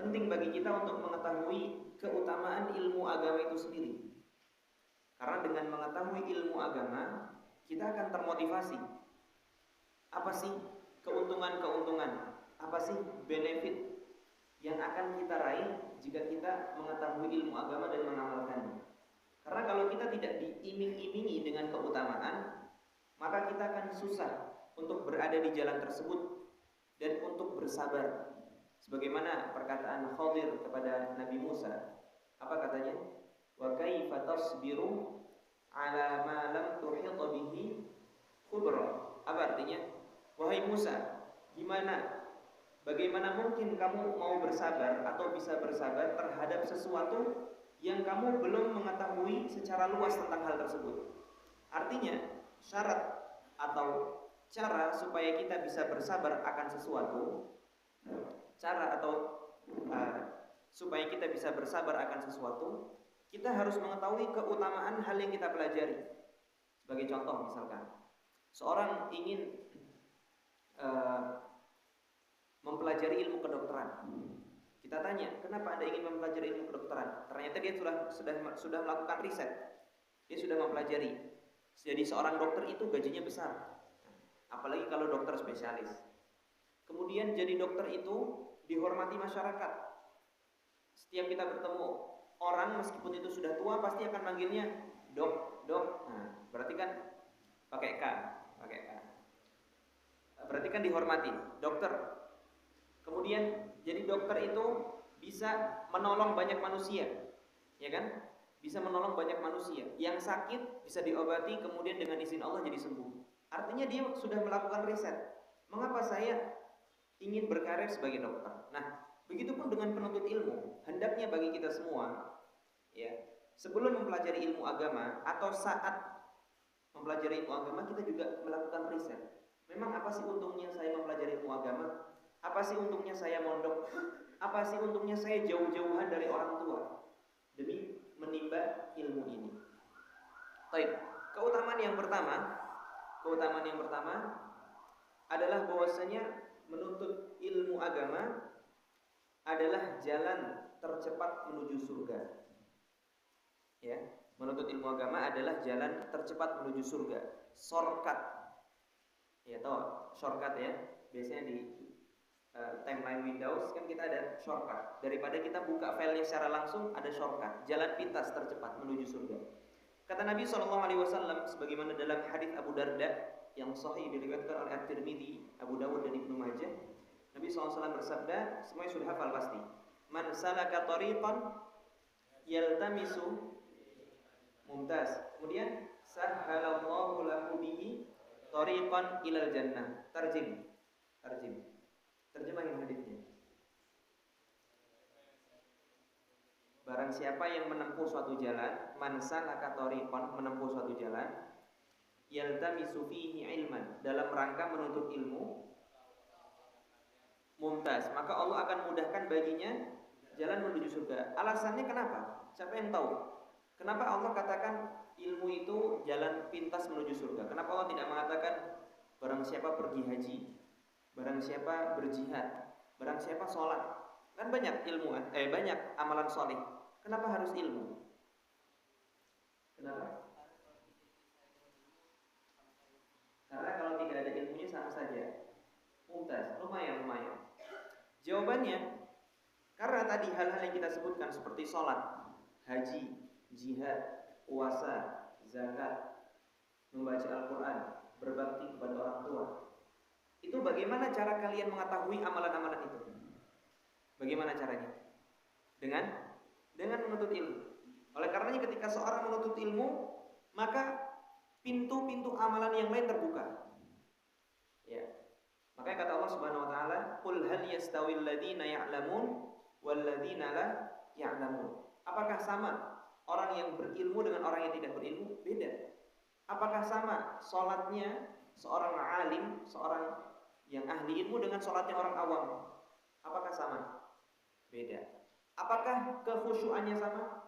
penting bagi kita untuk mengetahui keutamaan ilmu agama itu sendiri. Karena dengan mengetahui ilmu agama, kita akan termotivasi. Apa sih keuntungan-keuntungan? Apa sih benefit yang akan kita raih jika kita mengetahui ilmu agama dan mengamalkannya? Karena kalau kita tidak diiming-imingi dengan keutamaan, maka kita akan susah untuk berada di jalan tersebut dan untuk bersabar. Sebagaimana perkataan Khadir kepada Nabi Musa. Apa katanya? Wa kaifa tasbiru ala ma lam tuhit bihi khubra. Apa artinya? Wahai Musa, bagaimana mungkin kamu mau bersabar atau bisa bersabar terhadap sesuatu yang kamu belum mengetahui secara luas tentang hal tersebut. Artinya, syarat atau cara supaya kita bisa bersabar akan sesuatu, supaya kita bisa bersabar akan sesuatu, kita harus mengetahui keutamaan hal yang kita pelajari. Sebagai contoh misalkan, seorang ingin mempelajari ilmu kedokteran. Kita tanya, kenapa Anda ingin mempelajari ilmu kedokteran? Ternyata dia sudah melakukan riset. Dia sudah mempelajari. Jadi seorang dokter itu gajinya besar. Apalagi kalau dokter spesialis. Kemudian jadi dokter itu dihormati masyarakat. Setiap kita bertemu orang meskipun itu sudah tua pasti akan manggilnya dok. Nah, berarti kan pakai K. Berarti kan dihormati, dokter. Kemudian jadi dokter itu bisa menolong banyak manusia, ya kan? Bisa menolong banyak manusia. Yang sakit bisa diobati, kemudian dengan izin Allah jadi sembuh. Artinya dia sudah melakukan riset. Mengapa saya ingin berkarir sebagai dokter? Nah, begitupun dengan penuntut ilmu. Hendaknya bagi kita semua, ya, sebelum mempelajari ilmu agama atau saat mempelajari ilmu agama, kita juga melakukan riset. Memang apa sih untungnya saya mempelajari ilmu agama? Apa sih untungnya saya mondok? Apa sih untungnya saya jauh-jauhan dari orang tua demi menimba ilmu ini? Baik, keutamaan yang pertama adalah bahwasanya menuntut ilmu agama adalah jalan tercepat menuju surga. Ya, menuntut ilmu agama adalah jalan tercepat menuju surga. Shortcut. Ya, tahu shortcut ya? Biasanya di timeline Windows kan kita ada shortcut. Daripada kita buka filenya secara langsung, ada shortcut, jalan pintas tercepat menuju surga. Kata Nabi SAW sebagaimana dalam hadis Abu Darda yang sahih diriwayatkan oleh At-Tirmidzi, Abu Dawud dan Ibnu Majah, Nabi SAW bersabda, semuanya sudah hafal pasti. Man salaka tariqan yaltamisu mumtaz. Kemudian sahhalallahu lahu bihi tariqan ilal jannah. Terjemahin hadisnya. Barang siapa yang menempuh suatu jalan, man salaka tariqan, menempuh suatu jalan, yaltamisu fihi ilman, dalam rangka menuntut ilmu, mumtaz, maka Allah akan mudahkan baginya jalan menuju surga. Alasannya kenapa? Siapa yang tahu? Kenapa Allah katakan ilmu itu jalan pintas menuju surga? Kenapa Allah tidak mengatakan barang siapa pergi haji, barang siapa berjihad, barang siapa sholat? Kan banyak ilmu, banyak amalan soleh. Kenapa harus ilmu? Kenapa? Karena kalau tidak ada ilmunya sama saja mumtaz, lumayan. Jawabannya, karena tadi hal-hal yang kita sebutkan seperti sholat, haji, jihad, puasa, zakat, membaca Al-Quran, berbakti kepada orang tua. Itu bagaimana cara kalian mengetahui amalan-amalan itu? Bagaimana caranya? Dengan menuntut ilmu. Oleh karenanya ketika seorang menuntut ilmu, maka pintu-pintu amalan yang lain terbuka. Ya. Makanya kata Allah Subhanahu wa taala, "Qul hal yastawil ladzina ya'lamun wal ladzina la ya'lamun." Apakah sama orang yang berilmu dengan orang yang tidak berilmu? Beda. Apakah sama salatnya seorang alim, seorang yang ahli ilmu dengan salatnya orang awam? Apakah sama? Beda. Apakah kekhusyuannya sama?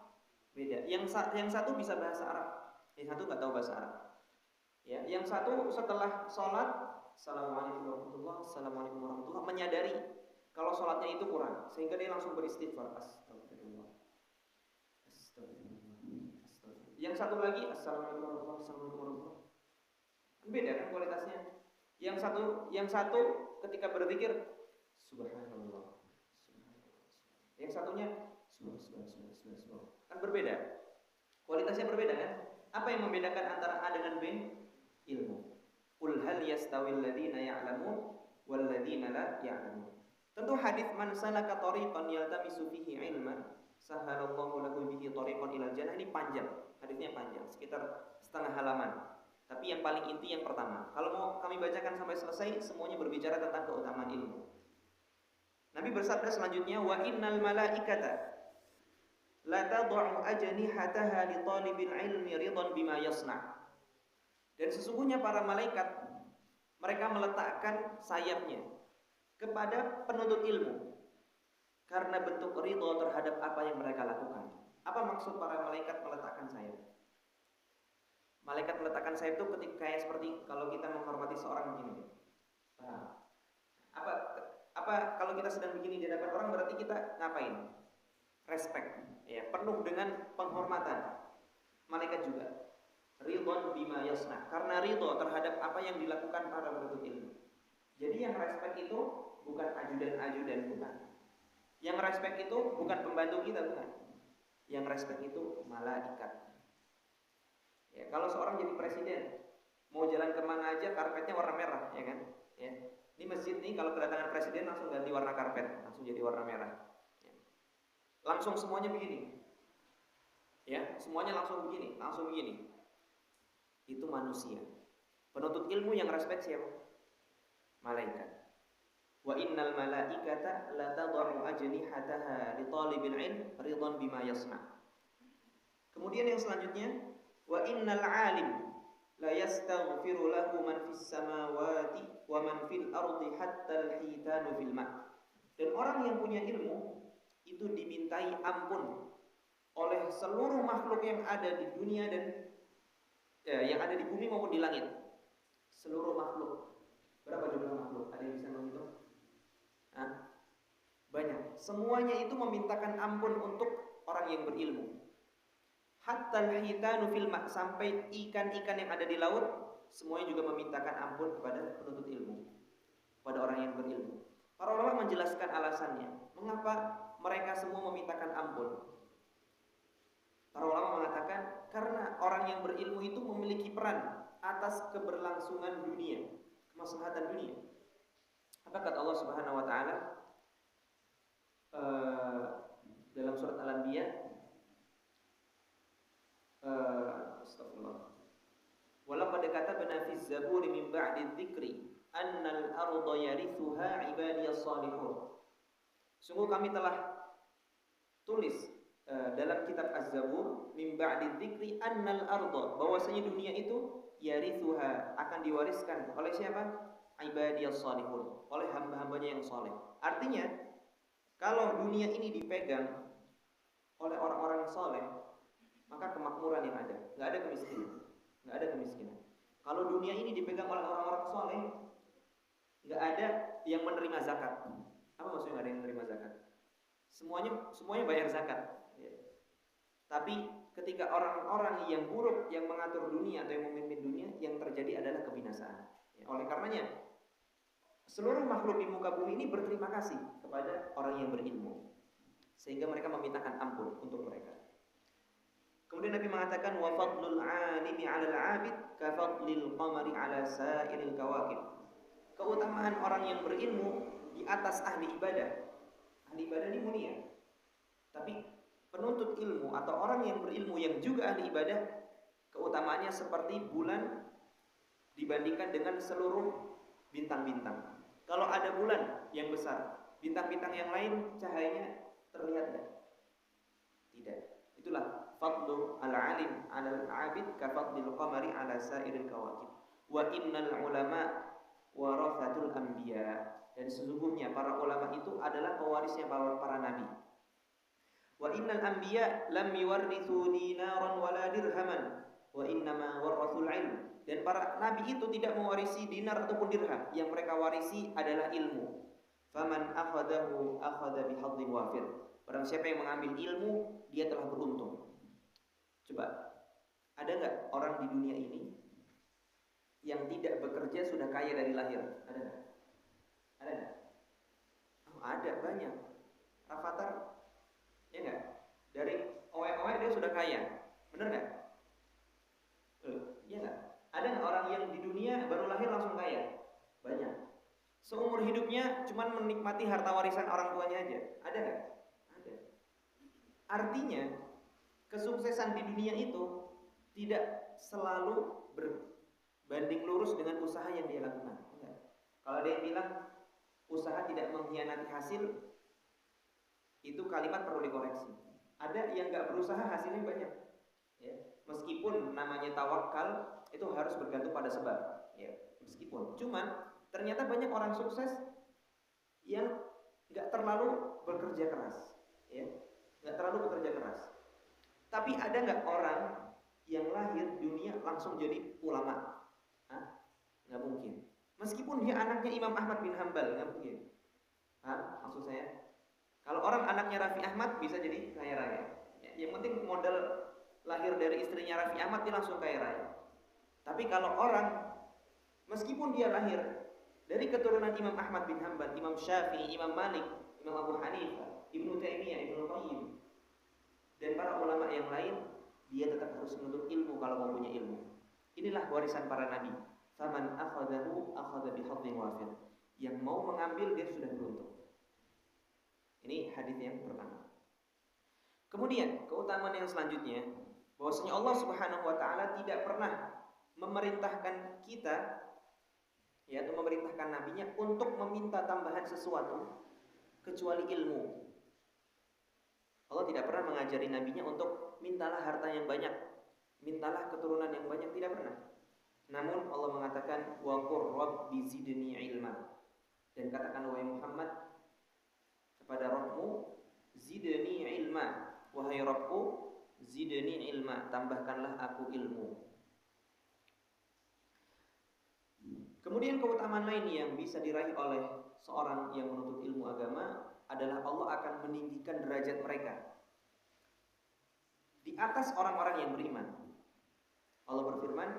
Beda. Yang satu bisa bahasa Arab, yang satu nggak tahu bahasa Arab. Ya, yang satu setelah sholat, assalamualaikum warahmatullahi, assalamualaikum warahmatullahi, menyadari kalau sholatnya itu kurang, sehingga dia langsung beristighfar, astagfirullah, astagfirullah, astagfirullah. Yang satu lagi, assalamualaikum warahmatullahi wabarakatuh. Beda kan kualitasnya. Yang satu ketika berzikir, subhanallah, subhanallah. Yang satunya, subhanallah. Kan berbeda. Kualitasnya berbeda kan? Apa yang membedakan antara A dengan B? Ilmu. Qul hal yastawil ladzina ya'lamun wal ladzina la ya'lamun. Tentu hadis man salaka tariqan yaltamisu fihi ilman sahalallahu lahu bihi tariqan ilal jannah ini panjang. Hadisnya panjang, sekitar setengah halaman. Tapi yang paling inti yang pertama. Kalau mau kami bacakan sampai selesai, semuanya berbicara tentang keutamaan ilmu. Nabi bersabda selanjutnya, wa innal malaikata la tad'u ajnihataha li talibil ilmi ridan bima yasna'. Dan sesungguhnya para malaikat mereka meletakkan sayapnya kepada penuntut ilmu karena bentuk ridha terhadap apa yang mereka lakukan. Apa maksud para malaikat meletakkan sayap? Malaikat meletakkan sayap itu ketika kayak seperti kalau kita menghormati seorang begini. Apa kalau kita sedang begini di hadapan orang berarti kita ngapain? Respect, ya, penuh dengan penghormatan. Malaikat juga ridwan bima yasna, karena ridho terhadap apa yang dilakukan para penuntut ilmu. Jadi yang respect itu bukan ajudan-ajudan, bukan. Yang respect itu bukan pembantu kita, bukan. Yang respect itu malaikat. Ya, kalau seorang jadi presiden, mau jalan kemana aja karpetnya warna merah, ya kan? Ya. Ini masjid nih kalau kedatangan presiden langsung ganti warna karpet, langsung jadi warna merah. Ya. Langsung semuanya begini. Ya, semuanya langsung begini. Itu manusia. Penuntut ilmu yang respect siapa? Malaikat. Wa innal malaikata la tad'u ajnihataha li talibil ilm ridan bima yasna. Kemudian yang selanjutnya, wa innal alim la yastaghfiru lahu man fis samawati wa man fil ardi hatta al-hitanu fil ma'. Dan orang yang punya ilmu itu dimintai ampun oleh seluruh makhluk yang ada di dunia dan yang ada di bumi maupun di langit. Seluruh makhluk. Berapa jumlah makhluk? Ada yang bisa menghitung? Banyak. Semuanya itu memintakan ampun untuk orang yang berilmu. Hatta al-hitanu fil ma', sampai ikan-ikan yang ada di laut semuanya juga memintakan ampun kepada penuntut ilmu, kepada orang yang berilmu. Para ulama menjelaskan alasannya, mengapa mereka semua memintakan ampun. Para ulama mengatakan karena orang yang berilmu itu memiliki peran atas keberlangsungan dunia, kemaslahatan dunia. Apa kata Allah Subhanahu wa taala dalam surat Al-Anbiya? Astagfirullah. Walaqad katabna fi zaburi min ba'di dzikri annal arda yarithuha ibadiyas salihun. Sungguh kami telah tulis dalam kitab Az-Zabur min ba'di dzikri annal arda, bahwasanya dunia itu yarithuha, akan diwariskan oleh siapa? Ibadiyas salihun, oleh hamba-hambanya yang saleh. Artinya kalau dunia ini dipegang oleh orang-orang yang saleh, maka kemakmuran yang ada, nggak ada kemiskinan. Kalau dunia ini dipegang oleh orang-orang soleh, nggak ada yang menerima zakat. Apa maksudnya nggak ada yang menerima zakat? Semuanya bayar zakat. Ya. Tapi ketika orang-orang yang buruk yang mengatur dunia atau yang memimpin dunia, yang terjadi adalah kebinasaan. Ya, oleh karenanya seluruh makhluk di muka bumi ini berterima kasih kepada orang yang berilmu, sehingga mereka memintakan ampun untuk mereka. Kemudian Nabi mengatakan wa fadlul 'alimi 'alal 'abid ka fadlil qamari 'ala sa'iril kawakib. Keutamaan orang yang berilmu di atas ahli ibadah. Ahli ibadah ini mulia. Tapi penuntut ilmu atau orang yang berilmu yang juga ahli ibadah, keutamaannya seperti bulan dibandingkan dengan seluruh bintang-bintang. Kalau ada bulan yang besar, bintang-bintang yang lain cahayanya terlihat enggak? Tidak. Itulah fadlu al-alim 'alal 'abid ka fadlil qamari 'ala sa'iril kawakib. Wa innal ulama warathatul anbiya. Dan sesungguhnya para ulama itu adalah pewarisnya para nabi. Wa innal anbiya lam yuwarrithu dinaran wala dirhaman wa innama warathul ilm. Dan para nabi itu tidak mewarisi dinar ataupun dirham, yang mereka warisi adalah ilmu. Faman akhadahu akhadha bihadzin wafir. Barang siapa yang mengambil ilmu, dia telah beruntung. Coba, ada nggak orang di dunia ini yang tidak bekerja sudah kaya dari lahir? Ada nggak? Ada nggak? Oh, ada, banyak. Rafathar, ya nggak? Dari owe-owe dia sudah kaya, bener nggak? Iya nggak? Ada nggak orang yang di dunia baru lahir langsung kaya? Banyak. Seumur hidupnya cuma menikmati harta warisan orang tuanya aja. Ada nggak? Ada. Artinya kesuksesan di dunia itu tidak selalu berbanding lurus dengan usaha yang dia lakukan. Enggak. Kalau dia bilang usaha tidak mengkhianati hasil, itu kalimat perlu dikoreksi. Ada yang nggak berusaha hasilnya banyak. Ya. Meskipun namanya tawakal itu harus bergantung pada sebab. Ya. Meskipun, cuman ternyata banyak orang sukses yang nggak terlalu bekerja keras, ya, nggak terlalu bekerja keras. Tapi ada nggak orang yang lahir dunia langsung jadi ulama? Hah? Nggak mungkin. Meskipun dia anaknya Imam Ahmad bin Hambal, nggak mungkin. Hah? Maksud saya, kalau orang anaknya Raffi Ahmad bisa jadi kaya raya. Ya, yang penting modal lahir dari istrinya Raffi Ahmad dia langsung kaya raya. Tapi kalau orang meskipun dia lahir dari keturunan Imam Ahmad bin Hanbal, Imam Syafi'i, Imam Malik, Imam Abu Hanifah, Ibnu Taimiyah, Ibnu Qayyim, dan para ulama yang lain, dia tetap harus menuntut ilmu kalau mau punya ilmu. Inilah warisan para nabi. Faman akhadahu akhadha bihadzin wafir. Yang mau mengambil dia sudah beruntung. Ini hadis yang pertama. Kemudian keutamaan yang selanjutnya, bahwasanya Allah Subhanahu wa taala tidak pernah memerintahkan kita, yaitu memerintahkan nabinya untuk meminta tambahan sesuatu kecuali ilmu. Allah tidak pernah mengajari nabinya untuk mintalah harta yang banyak, mintalah keturunan yang banyak, tidak pernah. Namun Allah mengatakan wa qur rabbi zidni ilma, dan katakan wahai Muhammad kepada Rabbmu, zidni ilma, wahai Rabbku zidni ilma, tambahkanlah aku ilmu. Kemudian keutamaan lain yang bisa diraih oleh seorang yang menuntut ilmu agama adalah Allah akan meninggikan derajat mereka di atas orang-orang yang beriman. Allah berfirman,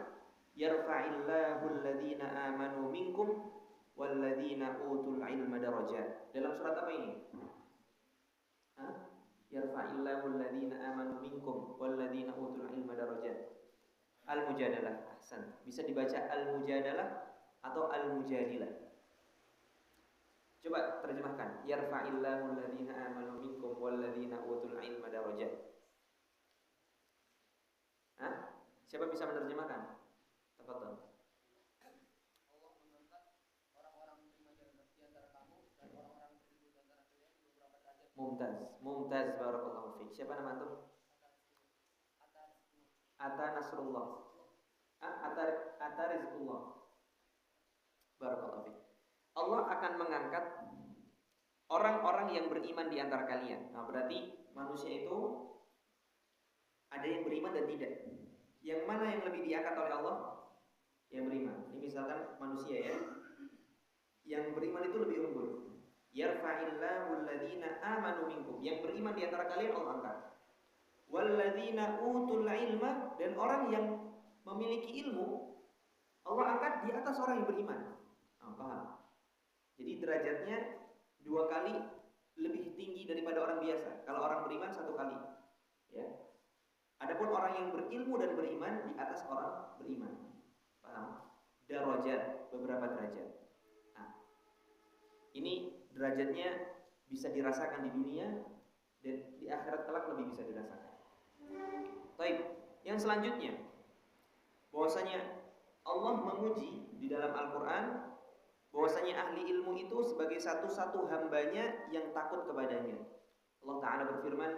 yarfa'illahu alladhina amanu minkum walladhina utul ilma darajat. Dalam surat apa ini? Yarfa'illahu alladhina amanu minkum walladhina utul ilma darajat. Al-Mujadalah. Ahsan. Bisa dibaca Al-Mujadalah atau Al-Mujadilah. Coba terjemahkan. Yarfa'illahu alladhina amanu minkum walladhina utul ilma darajat. Siapa bisa menerjemahkan? Tafadhol. Allah mengangkat orang-orang beriman di antara kamu dan orang-orang beriman di antara kalian di beberapa derajat. Mumtaz, barakallahu fiik. Siapa nama antum? Ata Nasrullah. Ata Rizqullah. Barakallahu fiik. Allah akan mengangkat orang-orang yang beriman di antara kalian. Nah, berarti manusia itu ada yang beriman dan tidak. Yang mana yang lebih diangkat oleh Allah? Yang beriman. Ini misalkan manusia ya. Yang beriman itu lebih unggul. Yarfa'illahu alladhina amanu minkum. Yang beriman di antara kalian Allah angkat. Walladzina utul ilma, dan orang yang memiliki ilmu Allah angkat di atas orang yang beriman. Paham? Jadi derajatnya 2 kali lebih tinggi daripada orang biasa. Kalau orang beriman 1 kali. Ya. Adapun orang yang berilmu dan beriman di atas orang beriman. Paham? Darajat, beberapa derajat. Nah, ini derajatnya bisa dirasakan di dunia dan di akhirat kelak lebih bisa dirasakan. Baik, yang selanjutnya bahwasanya Allah memuji di dalam Al-Qur'an bahwasanya ahli ilmu itu sebagai satu-satu hambanya yang takut kepadanya. Allah Ta'ala berfirman,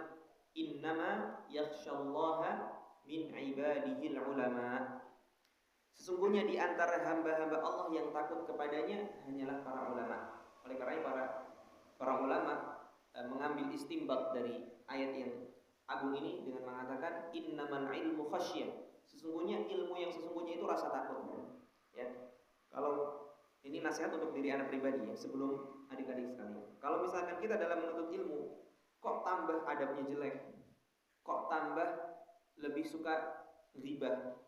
innama yakhsyallaha min ibadihil ulama. Sesungguhnya di antara hamba-hamba Allah yang takut kepadanya hanyalah para ulama. Oleh karena para ulama mengambil istinbat dari ayat yang agung ini dengan mengatakan innamal ilmu khasyah. Sesungguhnya ilmu yang sesungguhnya itu rasa takut. Ya. Kalau Ini nasihat untuk diri anak pribadi ya, sebelum adik-adik sekalian. Kalau misalkan kita dalam menuntut ilmu, kok tambah adabnya jelek, kok tambah lebih suka ghibah,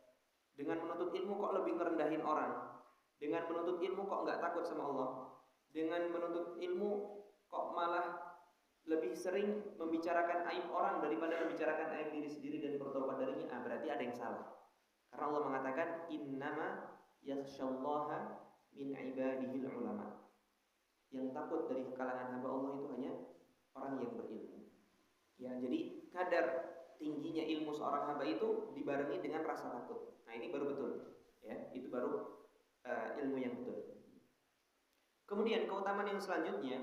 dengan menuntut ilmu kok lebih ngerendahin orang, dengan menuntut ilmu kok nggak takut sama Allah, dengan menuntut ilmu kok malah lebih sering membicarakan aib orang daripada membicarakan aib diri sendiri dan bertobat darinya, berarti ada yang salah. Karena Allah mengatakan innama yakhsyallaha min ibadihil ulama. Yang takut dari kalangan hamba Allah itu hanya orang yang berilmu. Ya, jadi kadar tingginya ilmu seorang hamba itu dibarengi dengan rasa takut. Nah, ini baru betul. Ya, itu baru ilmu yang betul. Kemudian keutamaan yang selanjutnya,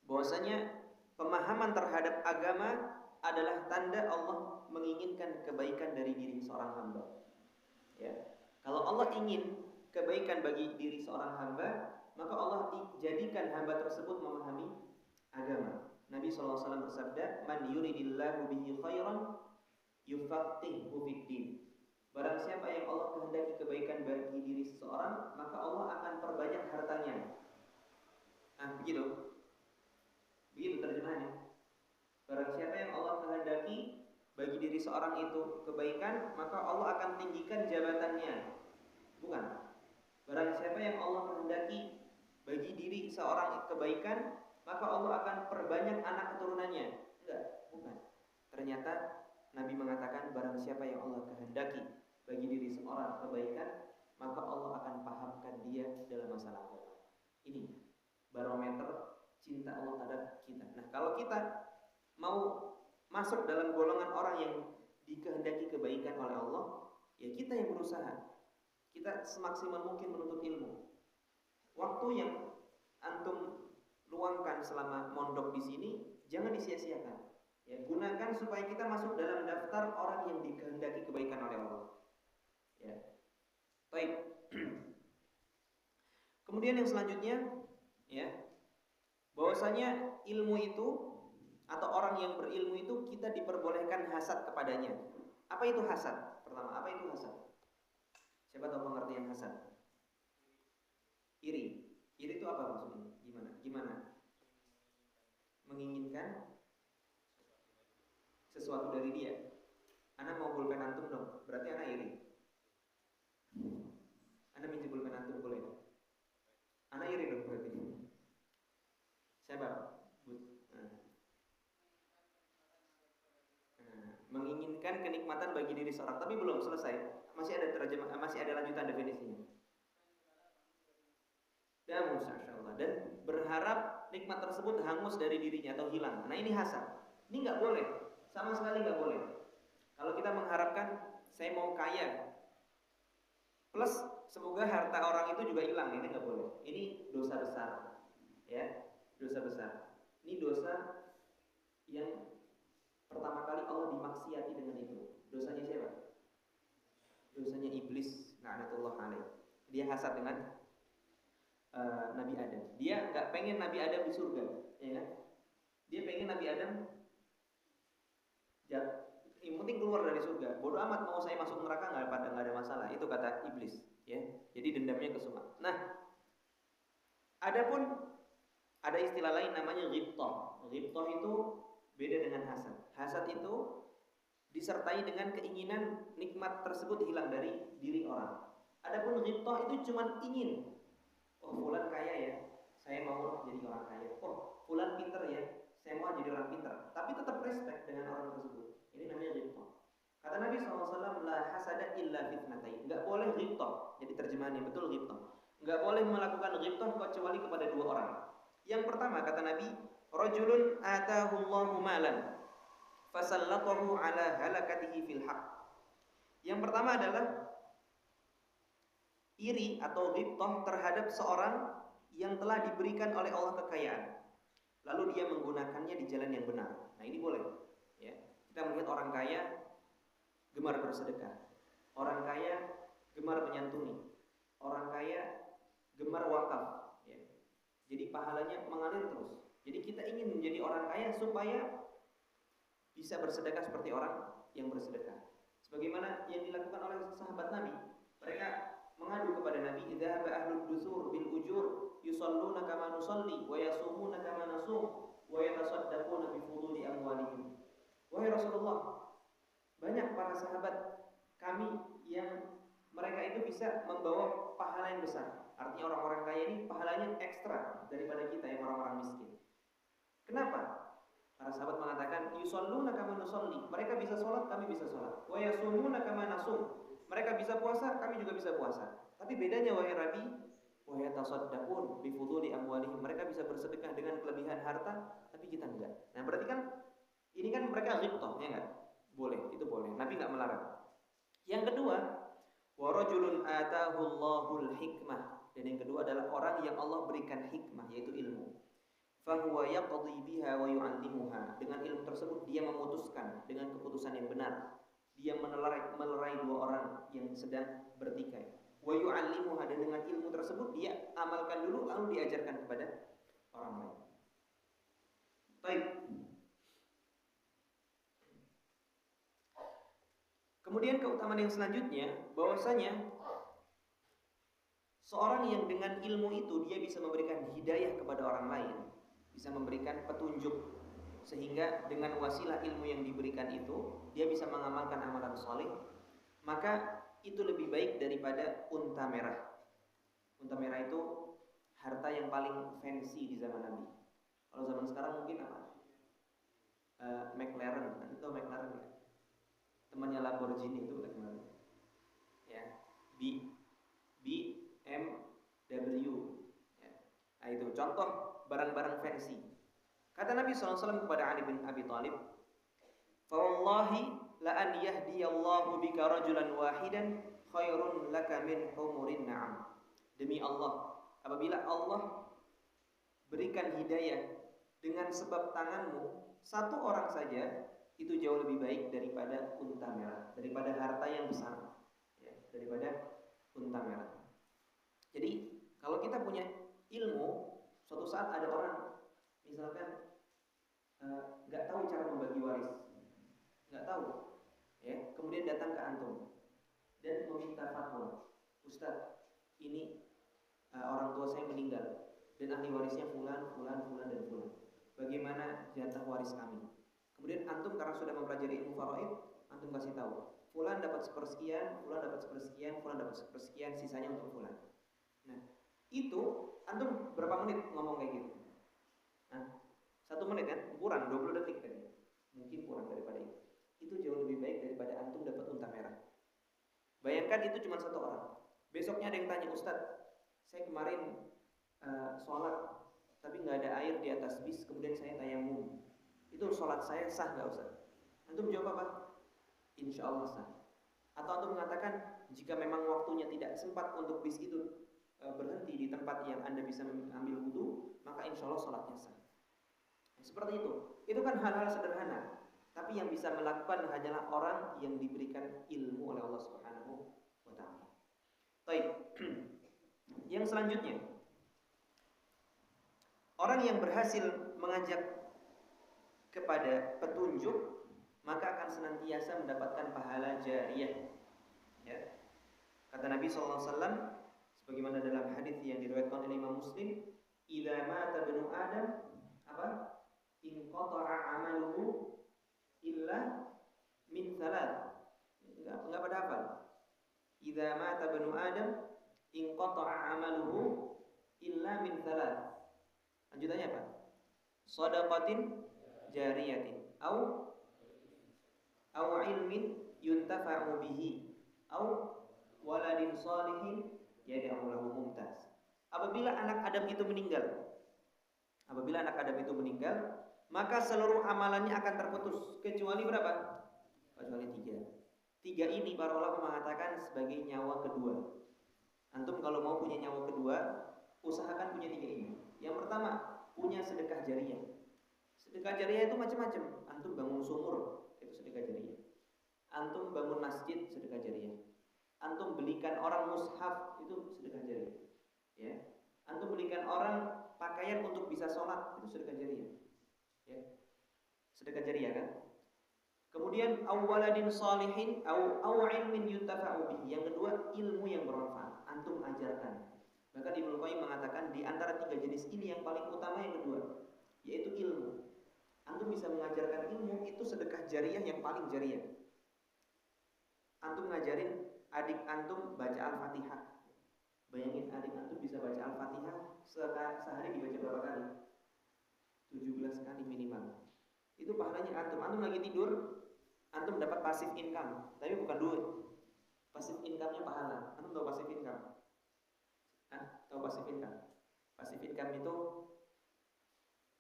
bahwasanya pemahaman terhadap agama adalah tanda Allah menginginkan kebaikan dari diri seorang hamba. Ya. Kalau Allah ingin kebaikan bagi diri seorang hamba, maka Allah jadikan hamba tersebut memahami agama. Nabi SAW bersabda, "Man yuridillahu bihi khairan yufaqihuhu fiddin." Barang siapa yang Allah kehendaki kebaikan bagi diri seseorang, maka Allah akan perbanyak hartanya. Nah, begitu. Begitu terjemahannya. Barang siapa yang Allah kehendaki bagi diri seorang itu kebaikan, maka Allah akan tinggikan jabatannya. Bukan. Barang siapa yang Allah kehendaki bagi diri seorang kebaikan, maka Allah akan perbanyak anak keturunannya. Enggak, bukan. Ternyata Nabi mengatakan barang siapa yang Allah kehendaki bagi diri seorang kebaikan, maka Allah akan pahamkan dia dalam masalah agama. Ini barometer cinta Allah terhadap kita. Nah, kalau kita mau masuk dalam golongan orang yang dikehendaki kebaikan oleh Allah, ya kita yang berusaha. Kita semaksimal mungkin menuntut ilmu. Waktu yang antum luangkan selama mondok di sini jangan disia-siakan. Ya, gunakan supaya kita masuk dalam daftar orang yang dikehendaki kebaikan oleh Allah. Ya. Baik. Kemudian yang selanjutnya, ya, bahwasanya ilmu itu atau orang yang berilmu itu kita diperbolehkan hasad kepadanya. Apa itu hasad? Pertama, apa itu hasad? Siapa tahu pengertian hasad? Iri. Iri itu apa maksudnya? Gimana? Menginginkan sesuatu dari dia. Ana mau pulpen antum dong. Berarti ana iri. Ana minjem pulpen antum boleh? Ana iri dong berarti. Siapa? Menginginkan kenikmatan bagi diri seorang, tapi belum selesai. Masih ada terjemah, masih ada lanjutan definisinya. Dan masyaallah, dan berharap nikmat tersebut hangus dari dirinya atau hilang. Nah, ini hasad. Ini nggak boleh, sama sekali nggak boleh. Kalau kita mengharapkan saya mau kaya, plus semoga harta orang itu juga hilang, ini nggak boleh. Ini dosa besar, ya, dosa besar. Ini dosa yang pertama kali Allah dimaksiati dengan itu. Dosanya siapa? Dosanya iblis, la'natullah alaih. Dia hasad dengan Nabi Adam. Dia nggak pengen Nabi Adam di surga, ya kan? Dia pengen Nabi Adam yang penting keluar dari surga. Bodoh amat mau saya masuk neraka nggak ada masalah. Itu kata iblis, ya. Jadi dendamnya kesumat. Nah, adapun ada istilah lain namanya ghibthah. Ghibthah itu beda dengan hasad. Hasad itu disertai dengan keinginan nikmat tersebut hilang dari diri orang. Adapun ghibthah itu cuma ingin, oh fulan kaya ya, saya mau jadi orang kaya. Oh fulan pinter ya, saya mau jadi orang pinter. Tapi tetap respect dengan orang tersebut. Ini namanya ghibthah. Kata Nabi SAW, la hasada illa fitnatain. Enggak boleh ghibthah. Jadi terjemahannya betul ghibthah. Enggak boleh melakukan ghibthah kecuali kepada dua orang. Yang pertama kata Nabi, rajulun atahu Allahu malan fasallatahu ala halakatihi fil haq. Yang pertama adalah iri atau ghibthah terhadap seorang yang telah diberikan oleh Allah kekayaan, lalu dia menggunakannya di jalan yang benar. Nah, ini boleh, ya. Kita melihat orang kaya gemar bersedekah, orang kaya gemar menyantuni, orang kaya gemar wakaf, ya. Jadi pahalanya mengalir terus. Jadi kita ingin menjadi orang kaya supaya bisa bersedekah seperti orang yang bersedekah. Sebagaimana yang dilakukan oleh sahabat Nabi, mereka mengadu kepada Nabi, "Idza ahlud dusur bil ujur yusalluna kama nusalli wa yasumuna kama nasum wa yatasaddaquna bi fuduli amwalihim." Wahai Rasulullah, banyak para sahabat kami yang mereka itu bisa membawa pahala yang besar. Artinya orang-orang kaya ini pahalanya ekstra daripada kita yang orang-orang miskin. Kenapa? Para sahabat mengatakan, "Yusalluna kama nusalli." Mereka bisa sholat, kami bisa sholat. Wa yasumuna kama nasum. Mereka bisa puasa, kami juga bisa puasa. Tapi bedanya wahai Nabi, wa yatasaddaqun bi fuduli amwalihim. Mereka bisa bersedekah dengan kelebihan harta, tapi kita enggak. Nah, berarti kan ini kan mereka ghibthah, ya enggak? Boleh, itu boleh. Nabi enggak melarang. Yang kedua, wa rajulun atahu Allahul hikmah. Dan yang kedua adalah orang yang Allah berikan hikmah, yaitu ilmu. Fahuwa yaqdi biha wa yu'allimuha. Dengan ilmu tersebut dia memutuskan dengan keputusan yang benar. Dia melerai dua orang yang sedang bertikai. Wa yu'allimuha, dan dengan ilmu tersebut dia amalkan dulu lalu diajarkan kepada orang lain. Baik. Kemudian keutamaan yang selanjutnya bahwasanya seorang yang dengan ilmu itu dia bisa memberikan hidayah kepada orang lain, bisa memberikan petunjuk, sehingga dengan wasilah ilmu yang diberikan itu dia bisa mengamalkan amalan saleh, maka itu lebih baik daripada unta merah. Unta merah itu harta yang paling fancy di zaman Nabi. Kalau zaman sekarang mungkin apa? McLaren, nanti tahu McLaren ya? Temannya Lamborghini itu McLaren. Ya, BMW. Ya. Nah itu contoh barang-barang fancy. Kata Nabi SAW kepada Ali bin Abi Thalib, "Fa wallahi la an yahdiyallahu bika rajulan wahidan khairun laka min humurin na'am." Demi Allah, apabila Allah berikan hidayah dengan sebab tanganmu satu orang saja, itu jauh lebih baik daripada unta merah, daripada harta yang besar, ya, daripada unta merah. Jadi kalau kita punya ilmu, suatu saat ada orang misalkan nggak tahu cara membagi waris, nggak tahu, ya, kemudian datang ke antum dan meminta fatwa, "Ustaz, ini orang tua saya meninggal dan ahli warisnya fulan, fulan, fulan dan fulan. Bagaimana jatah waris kami?" Kemudian antum karena sudah mempelajari ilmu faraid, antum kasih tahu, fulan dapat sepersekian, fulan dapat sepersekian, fulan dapat sepersekian, sisanya untuk fulan. Nah, itu antum berapa menit ngomong kayak gitu? Nah, 1 menit kan? Kurang 20 detik tadi. Mungkin kurang daripada itu. Itu jauh lebih baik daripada antum dapat unta merah. Bayangkan itu cuma satu orang. Besoknya ada yang tanya, "Ustaz, saya kemarin sholat tapi nggak ada air di atas bis, kemudian saya tayamum. Itu sholat saya sah nggak, Ustaz?" Antum jawab apa? Insya Allah sah. Atau antum mengatakan, jika memang waktunya tidak sempat untuk bis itu berhenti di tempat yang Anda bisa ambil wudu, maka insya Allah sholatnya sah. Seperti itu. Itu kan hal-hal sederhana. Tapi yang bisa melakukan hanyalah orang yang diberikan ilmu oleh Allah Subhanahu wa ta'ala. Baik. Yang selanjutnya, orang yang berhasil mengajak kepada petunjuk, maka akan senantiasa mendapatkan pahala jariyah. Ya. Kata Nabi SAW, sebagaimana dalam hadis yang diriwayatkan oleh Imam Muslim, "Idza mata ibnu Adam apa? Inqata'a 'amaluhu illa min thalath." Enggak pada hafal. "Idza mata ibnu Adam inqata'a 'amaluhu illa min thalath." Lanjutannya apa? "Shadaqatin jariyatin au ilmin yuntafa'u bihi au waladin shalihin yad'u lahu." Mumtaz. Apabila anak Adam itu meninggal, maka seluruh amalannya akan terputus kecuali berapa? Kecuali 3. 3 ini para ulama mengatakan sebagai nyawa kedua. Antum kalau mau punya nyawa kedua, usahakan punya 3 ini. Yang pertama, punya sedekah jariyah. Sedekah jariyah itu macam-macam. Antum bangun sumur, itu sedekah jariyah. Antum bangun masjid, sedekah jariyah. Antum belikan orang mushaf, itu sedekah jariyah. Ya. Antum belikan orang pakaian untuk bisa sholat, itu sedekah jariyah. Ya. Sedekah jariyah kan? Kemudian awaladin salihin au ilmin yuntafa'u bihi. Yang kedua, ilmu yang bermanfaat. antum ajarkan. Bahkan Ibnu Qayyim mengatakan di antara 3 jenis ini yang paling utama yang kedua, yaitu ilmu. Antum bisa mengajarkan ilmu, itu sedekah jariah yang paling jariah. Antum ngajarin adik antum baca Al-Fatihah. Bayangin adik antum bisa baca Al-Fatihah sehari dibaca berapa kali? 17 kali minimal. Itu pahalanya antum. Antum lagi tidur, antum dapat passive income, tapi bukan duit. Passive income-nya pahala. Antum tahu passive income? Tahu passive income? Passive income itu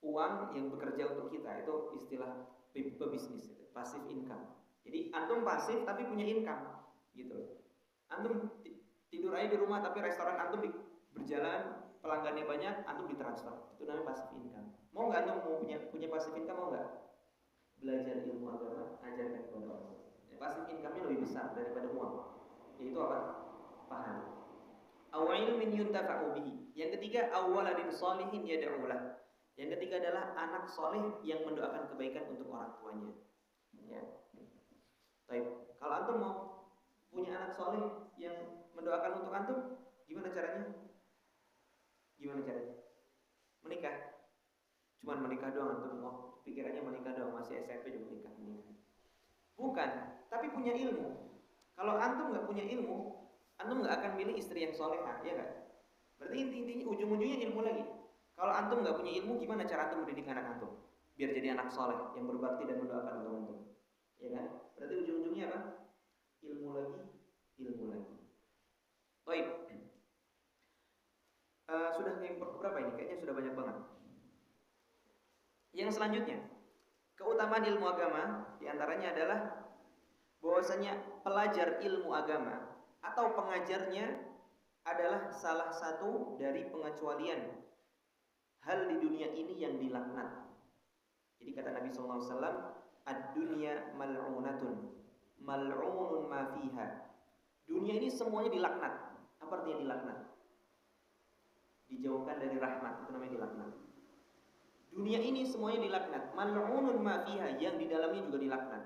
uang yang bekerja untuk kita, itu istilah pebisnis, passive income. Jadi antum pasif tapi punya income, gitu. Antum tidur aja di rumah tapi restoran antum berjalan, pelanggannya banyak, antum ditransfer. Itu namanya passive income. Mau nggak antum mau punya passive income, mau nggak? Belajar ilmu agama, ajarkan kepada orang. Passive income-nya lebih besar daripada uang. Yaitu apa? Pahala. Awal min yuntafa'u bihi. Yang ketiga, awaladin sholihin yad'ulah. Yang ketiga adalah anak soleh yang mendoakan kebaikan untuk orang tuanya. Ya. Baik. Kalau antum mau punya anak soleh yang mendoakan untuk antum, gimana caranya? Gimana caranya? Menikah. Cuman menikah doang, antum mau pikirannya menikah doang, masih SMP juga menikah. Bukan, tapi punya ilmu. Kalau antum nggak punya ilmu, antum nggak akan milih istri yang solehah, ya nggak? Berarti intinya ujung-ujungnya ilmu lagi. Kalau antum nggak punya ilmu, gimana cara antum mendidik anak antum biar jadi anak soleh yang berbakti dan mendoakan untuk antum? Ya kan? Berarti ujung-ujungnya apa? Ilmu lagi, ilmu lagi. Baik. Sudah yang berapa ini? Kayaknya sudah banyak banget. Yang selanjutnya, keutamaan ilmu agama diantaranya adalah bahwasanya pelajar ilmu agama atau pengajarnya adalah salah satu dari pengecualian hal di dunia ini yang dilaknat. Jadi kata Nabi SAW, ad-dunya mal'unatun, mal'unun ma fiha. Dunia ini semuanya dilaknat. Apa artinya dilaknat? Dijauhkan dari rahmat, itu namanya dilaknat. Dunia ini semuanya dilaknat. Mal'unun ma fiha, yang di dalamnya juga dilaknat.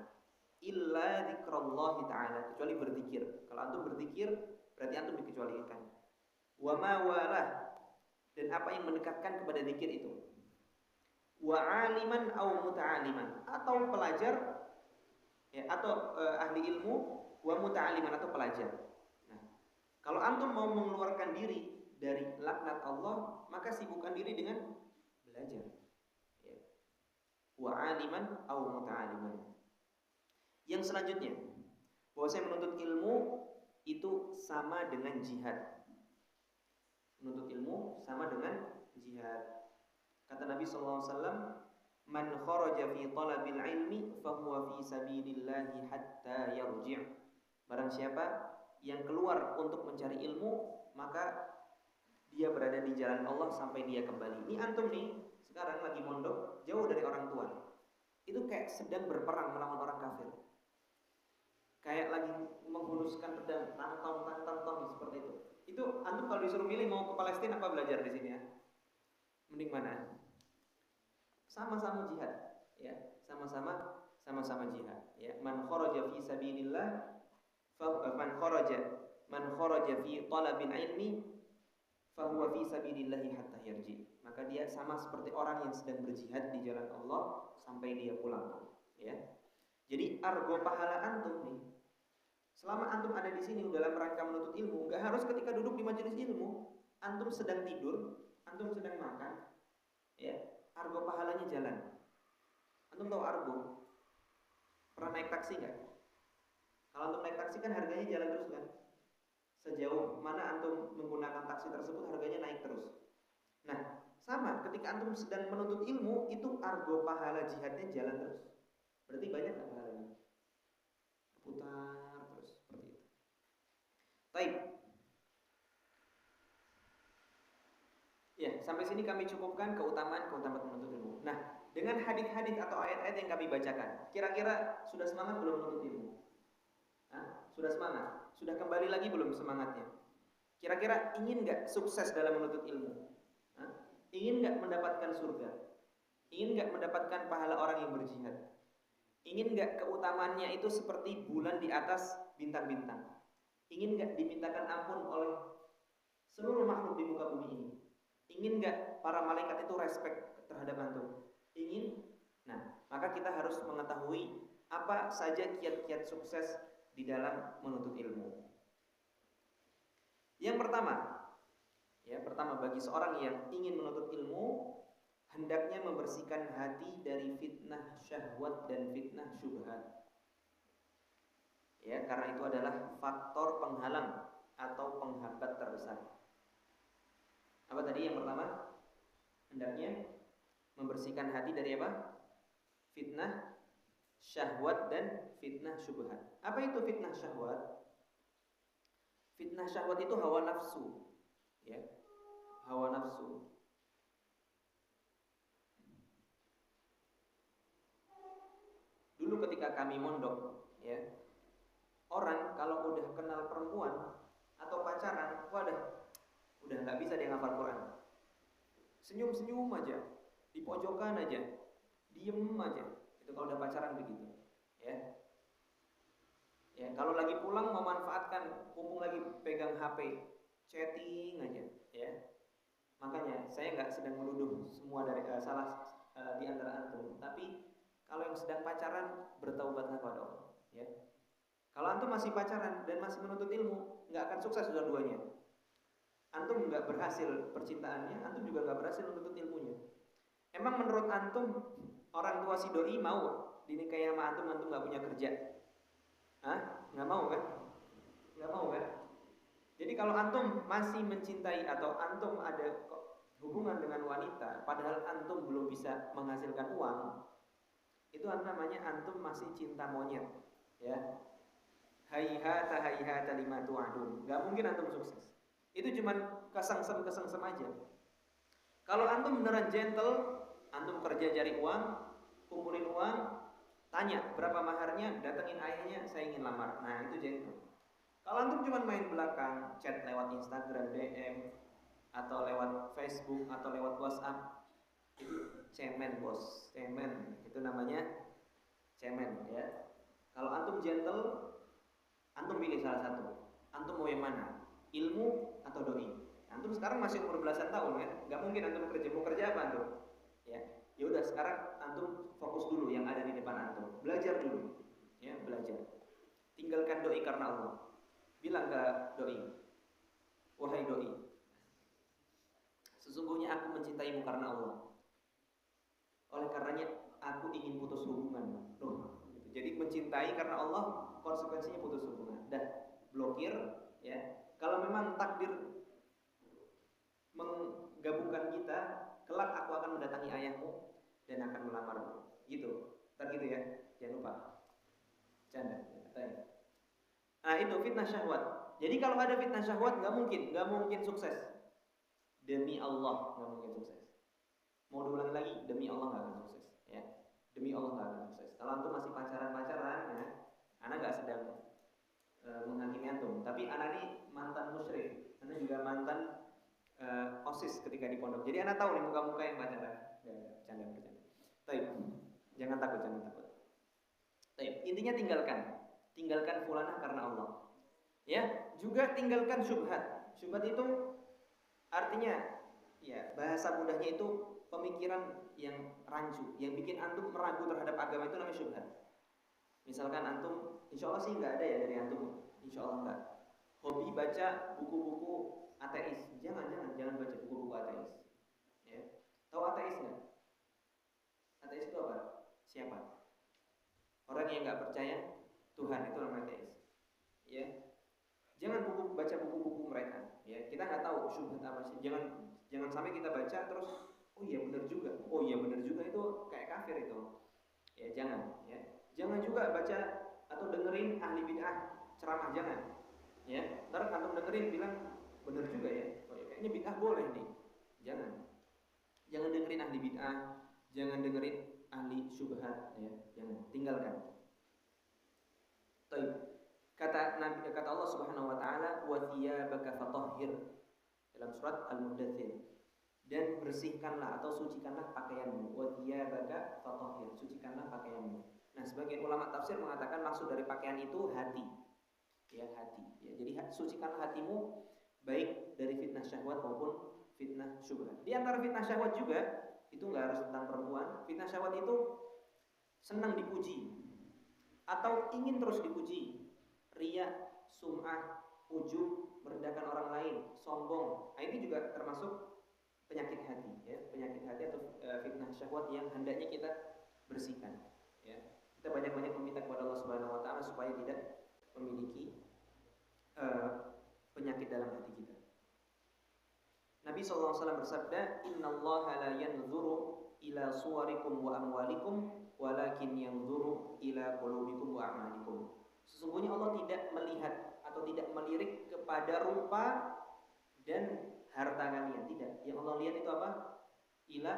Illa dzikrallahi ta'ala, kecuali berzikir. Kalau antum berzikir, berarti antum dikecualikan. Wa ma walah, dan apa yang mendekatkan kepada zikir itu. Wa aliman au muta'aliman, atau pelajar ya, atau ahli ilmu, wa muta'aliman, atau pelajar. Nah, kalau antum mau mengeluarkan diri dari laknat Allah, maka sibukkan diri dengan belajar. Ya. Wa aliman au muta'aliman. Yang selanjutnya, bahwa saya menuntut ilmu itu sama dengan jihad. Menuntut ilmu sama dengan jihad. Kata Nabi SAW, man kharaja fi talabil ilmi fahuwa fi sabilillahi hatta yarji'. Barang siapa yang keluar untuk mencari ilmu, maka dia berada di jalan Allah sampai dia kembali. Ini antum nih, sekarang lagi mondok jauh dari orang tua. Itu kayak sedang berperang melawan orang kafir. Kayak lagi menghunuskan pedang, tang seperti itu. Itu antum kalau disuruh milih mau ke Palestina apa belajar di sini ya? Mending mana? Sama-sama jihad, ya. Sama-sama jihad, ya. Man kharaja fi sabilillah man kharaja fi talabil ilmi fa huwa fi sabilillah hatta yarji. Maka dia sama seperti orang yang sedang berjihad di jalan Allah sampai dia pulang, ya. Jadi argo pahala antum nih, selama antum ada di sini dalam rangka menuntut ilmu, nggak harus ketika duduk di majelis ilmu, antum sedang tidur, antum sedang makan, ya, argo pahalanya jalan. Antum tahu argo? Pernah naik taksi nggak? Kalau antum naik taksi kan harganya jalan terus kan? Sejauh mana antum menggunakan taksi tersebut harganya naik terus. Nah, sama ketika antum sedang menuntut ilmu, itu argo pahala jihadnya jalan terus. Berarti banyak nggak pahalanya? Putar terus seperti itu. Baik. Ya, sampai sini kami cukupkan keutamaan menuntut ilmu. Nah, dengan hadis-hadis atau ayat-ayat yang kami bacakan, kira-kira sudah semangat belum menuntut ilmu? Sudah semangat? Sudah kembali lagi belum semangatnya? Kira-kira ingin nggak sukses dalam menuntut ilmu? Ingin nggak mendapatkan surga? Ingin nggak mendapatkan pahala orang yang berjihad? Ingin nggak keutamaannya itu seperti bulan di atas bintang-bintang? Ingin nggak dimintakan ampun oleh Seluruh makhluk di muka bumi ini. Ingin nggak para malaikat itu respect terhadap antum? Ingin? Nah, maka kita harus mengetahui apa saja kiat-kiat sukses di dalam menuntut ilmu. Yang pertama bagi seorang yang ingin menuntut ilmu, hendaknya membersihkan hati dari fitnah syahwat dan fitnah syubhat. Ya, karena itu adalah faktor penghalang atau penghambat terbesar. Apa tadi yang pertama? Hendaknya membersihkan hati dari apa? Fitnah syahwat dan fitnah syubhat. Apa itu fitnah syahwat? Fitnah syahwat itu hawa nafsu, ya. Hawa nafsu. Dulu ketika kami mondok, ya. Orang kalau udah kenal perempuan atau pacaran, udah nggak bisa dia ngafal Quran. Senyum-senyum aja, di pojokan aja, diem aja. Itu kalau udah pacaran begitu, ya. Ya, kalau lagi pulang memanfaatkan mumpung lagi pegang HP, chatting aja, ya. Makanya saya nggak sedang menuduh semua dari salah di antara antum, tapi kalau yang sedang pacaran bertaubatlah pada Allah, ya. Kalau antum masih pacaran dan masih menuntut ilmu, nggak akan sukses dua-duanya. Antum nggak berhasil percintaannya, antum juga nggak berhasil menuntut ilmunya. Emang menurut antum orang tua si doi mau dinikahi sama antum nggak punya kerja? Hah? Nggak mau kan? Nggak mau kan? Jadi kalau antum masih mencintai atau antum ada hubungan dengan wanita, padahal antum belum bisa menghasilkan uang, itu namanya antum masih cinta monyet, ya. Haihata lima tu'adun. Nggak mungkin antum sukses. Itu cuman kesengsem aja. Kalau antum beneran gentle, antum kerja cari uang, kumpulin uang, tanya berapa maharnya, datengin ayahnya, saya ingin lamar. Nah, itu gentle. Kalau antum cuma main belakang, chat lewat Instagram DM atau lewat Facebook atau lewat WhatsApp, itu cemen, bos. Cemen. Itu namanya cemen, ya. Kalau antum gentle, antum pilih salah satu. Antum mau yang mana? Ilmu atau doi? Antum sekarang masih umur belasan tahun kan? Gak mungkin antum kerja. Mau kerja apa antum? Ya, ya udah sekarang antum fokus dulu yang ada di depan antum. Belajar dulu, ya belajar. Tinggalkan doi karena Allah. Bilang ke doi, wahai doi, sesungguhnya aku mencintaimu karena Allah. Oleh karenanya aku ingin putus hubungan. Loh, gitu. Jadi mencintai karena Allah konsekuensinya putus hubungan. Dah, blokir, ya. Kalau memang takdir menggabungkan kita, kelak aku akan mendatangi ayahmu dan akan melamarmu. Gitu. Ntar gitu ya. Jangan lupa. Canda. Nah, itu fitnah syahwat. Jadi kalau ada fitnah syahwat nggak mungkin sukses. Demi Allah nggak mungkin sukses. Mau diulangi lagi, demi Allah nggak akan sukses, ya. Demi Allah nggak akan sukses. Kalau antum masih pacaran, ya, anak nggak sedang menghakimi antum, tapi anak ini mantan musyrik, anak juga mantan OSIS ketika di pondok. Jadi anak tahu nih muka-muka yang pacaran. Nggak, bercanda. Taib, jangan takut. Taib, intinya tinggalkan fulanah karena Allah. Ya, juga tinggalkan syubhat. Syubhat itu artinya, ya, bahasa mudahnya itu pemikiran yang rancu, yang bikin antum meragu terhadap agama, itu namanya syubhat. Misalkan antum, insya Allah sih nggak ada ya dari antum, insya Allah nggak. Hobi baca buku-buku ateis, jangan baca buku-buku ateis. Ya, tahu ateis nggak? Ateis itu apa? Siapa? Orang yang nggak percaya Tuhan, itu namanya ateis. Ya, jangan baca buku-buku mereka. Ya, kita nggak tahu syubhat apa sih. Jangan sampai kita baca terus, oh iya benar juga itu kayak kafir itu. Ya, jangan. Ya, jangan juga baca atau dengerin ahli bid'ah ceramah, jangan. Ya, ntar antum dengerin bilang benar juga ya. Oh ya, kayaknya bid'ah boleh nih. Jangan dengerin ahli bid'ah, jangan dengerin ahli syubhat, ya, jangan, tinggalkan. Baik. Kata Allah Subhanahu wa taala, "Wa thiyabaka fatahhir" dalam surat Al-Mudaththir. Dan bersihkanlah atau sucikanlah pakaianmu. Wa thiyabaka fatahhir, sucikanlah pakaianmu. Nah, sebagian ulama tafsir mengatakan maksud dari pakaian itu hati. Ya, hati. Ya, jadi sucikanlah hatimu baik dari fitnah syahwat maupun fitnah syubhat. Di antara fitnah syahwat juga itu nggak harus tentang perempuan. Fitnah syahwat itu senang dipuji atau ingin terus dipuji, riya, sum'ah, ujub, merendahkan orang lain, sombong. Nah, ini juga termasuk penyakit hati, ya, penyakit hati atau fitnah syahwat yang hendaknya kita bersihkan. Ya, kita banyak-banyak meminta kepada Allah Subhanahu Wa Taala supaya tidak memiliki penyakit dalam hati kita. Nabi SAW bersabda, Innallaha la yanzuru ila suwarikum wa amwalikum, walakin yanzuru ila qulubikum wa a'malikum. Sesungguhnya Allah tidak melihat atau tidak melirik kepada rupa dan harta kalian, tidak. Yang Allah lihat itu apa? Ila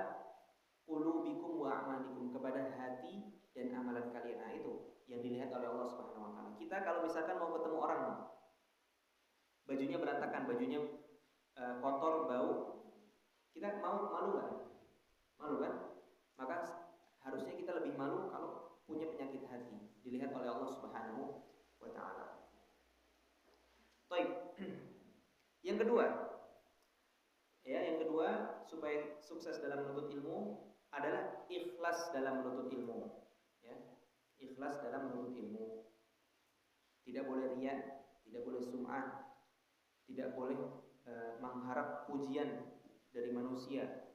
qulubikum wa a'malikum, kepada hati dan amalan kalian. Nah, itu yang dilihat oleh Allah Subhanahu wa taala. Kita kalau misalkan mau ketemu orang, bajunya berantakan, bajunya kotor, bau, kita mau malu nggak? Malu kan? Maka harusnya kita lebih malu kalau punya penyakit hati, dilihat oleh Allah Subhanahu wa taala. Baik. Yang kedua, yang kedua supaya sukses dalam menuntut ilmu adalah ikhlas dalam menuntut ilmu. Ya, ikhlas dalam menuntut ilmu. Tidak boleh riya, tidak boleh sum'ah, tidak boleh mengharap pujian dari manusia.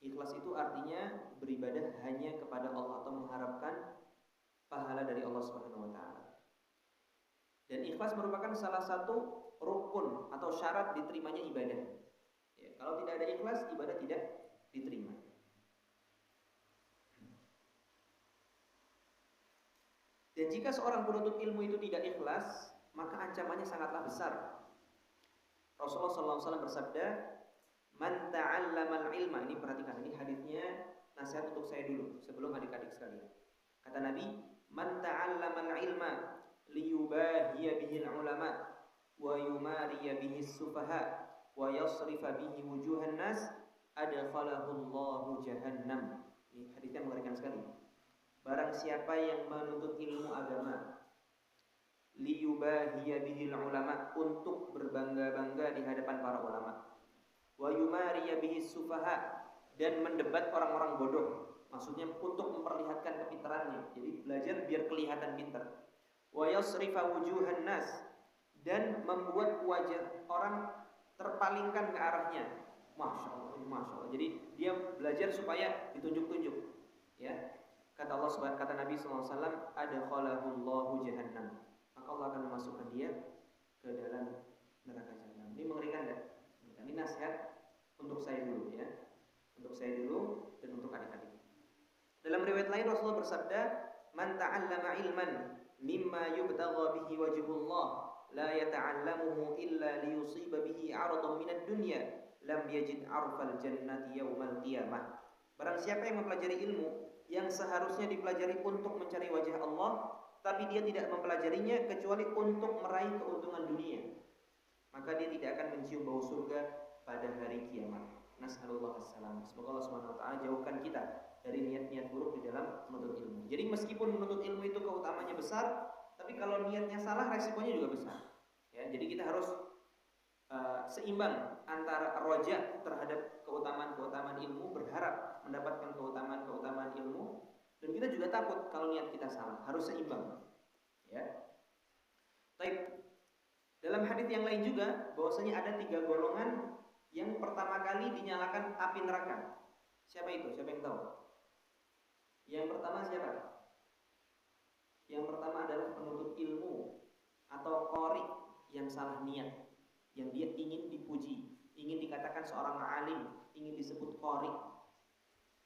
Ikhlas itu artinya beribadah hanya kepada Allah atau mengharapkan pahala dari Allah Subhanahu wa taala. Dan ikhlas merupakan salah satu rukun atau syarat diterimanya ibadah. Ya, kalau tidak ada ikhlas, ibadah tidak diterima. Dan jika seorang penuntut ilmu itu tidak ikhlas, maka ancamannya sangatlah besar. Rasulullah SAW bersabda, Man ta'allamal ilma, ini perhatikan, ini hadisnya nasihat untuk saya dulu sebelum adik-adik sekalian. Kata Nabi, Man ta'allamal ilma liyubahiya bihil ulama wa yumariya bihis sufaha wa yasrifa bihi wujuhan nas adkhalahullahu jahannam. Ini hadisnya mengerikan sekali. Barang siapa yang menuntut ilmu agama liyubahiya bihil ulama, untuk berbangga-bangga di hadapan para ulama, wa yumariya bihis sufaha, dan mendebat orang-orang bodoh, maksudnya untuk memperlihatkan kepintarannya, jadi belajar biar kelihatan pintar. Wa yasrifa wujuhan nas, dan membuat wajah orang terpalingkan ke arahnya. Masya Allah, Masya Allah. Jadi dia belajar supaya ditunjuk-tunjuk. Ya, kata Allah Subhanahu, kata Nabi SAW, adkhalahullahu jahannam, maka Allah akan memasukkan dia ke dalam neraka jahanam. Ini mengerikan enggak? Ini nasihat untuk saya dulu, ya. Untuk saya dulu dan untuk adik-adik. Dalam riwayat lain Rasulullah bersabda, Man ta'allama ilman mimma yubtagha bihi wajhullah la yata'allamuhu illa liyusiba bihi 'aradan minad dunya lam yajid 'arfal jannati yaumal qiyamah. Barang siapa yang mempelajari ilmu yang seharusnya dipelajari untuk mencari wajah Allah, tapi dia tidak mempelajarinya kecuali untuk meraih keuntungan dunia, maka dia tidak akan mencium bau surga pada hari kiamat. Nas'alullah as-salam. Semoga Allah Subhanahu wa taala jauhkan kita dari niat-niat buruk di dalam menuntut ilmu. Jadi meskipun menuntut ilmu itu keutamanya besar, tapi kalau niatnya salah resikonya juga besar. Ya, jadi kita harus seimbang antara roja terhadap keutamaan-keutamaan ilmu, berharap mendapatkan keutamaan-keutamaan ilmu, dan kita juga takut kalau niat kita salah. Harus seimbang. Ya. Baik. Dalam hadis yang lain juga bahwasanya ada 3 golongan yang pertama kali dinyalakan api neraka. Siapa itu? Siapa yang tahu? Yang pertama siapa? Yang pertama adalah penuntut ilmu atau qari yang salah niat, yang dia ingin dipuji, ingin dikatakan seorang alim, ingin disebut qari.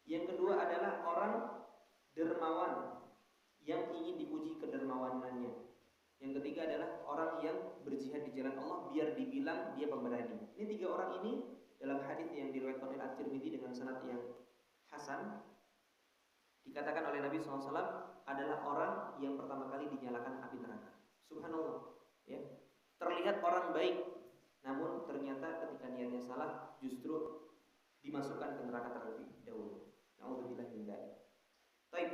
Yang kedua adalah orang dermawan yang ingin dipuji kedermawanannya. Yang ketiga adalah orang yang berjihad di jalan Allah biar dibilang dia pemberani. Ini 3 orang ini dalam hadis yang diriwayatkan oleh At-Tirmidzi dengan sanad yang hasan, dikatakan oleh Nabi SAW adalah orang yang pertama kali dinyalakan api neraka. Subhanallah, ya. Terlihat orang baik, namun ternyata ketika niatnya salah justru dimasukkan ke neraka terlebih dahulu. Nauzubillah min dzalik. Baik.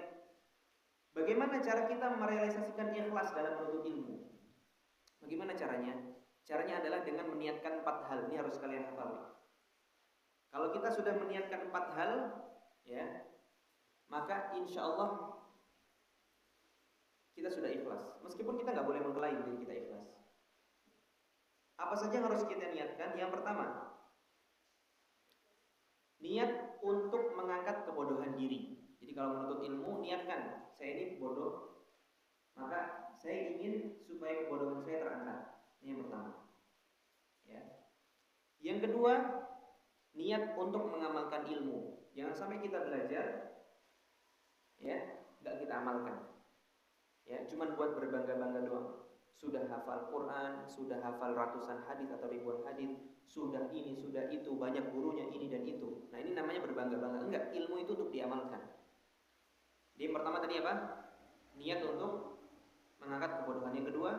Bagaimana cara kita merealisasikan ikhlas dalam menuntut ilmu? Bagaimana caranya? Caranya adalah dengan meniatkan 4 hal. Ini harus kalian hafal. Kalau kita sudah meniatkan 4 hal, ya, maka insya Allah kita sudah ikhlas. Meskipun kita nggak boleh mengklaim diri kita ikhlas. Apa saja yang harus kita niatkan? Yang pertama, niat untuk mengangkat kebodohan diri. Jadi kalau menuntut ilmu, niatkan, saya ini bodoh, maka saya ingin supaya kebodohan saya terangkat. Ini yang pertama. Ya. Yang kedua, niat untuk mengamalkan ilmu. Jangan sampai kita belajar, ya, nggak kita amalkan. Ya, cuman buat berbangga-bangga doang. Sudah hafal Quran, sudah hafal ratusan hadis atau ribuan hadis, sudah ini, sudah itu, banyak gurunya ini dan itu. Nah, ini namanya berbangga-bangga. Enggak, ilmu itu untuk diamalkan. Jadi yang pertama tadi apa? Niat untuk mengangkat kebodohan. Yang kedua,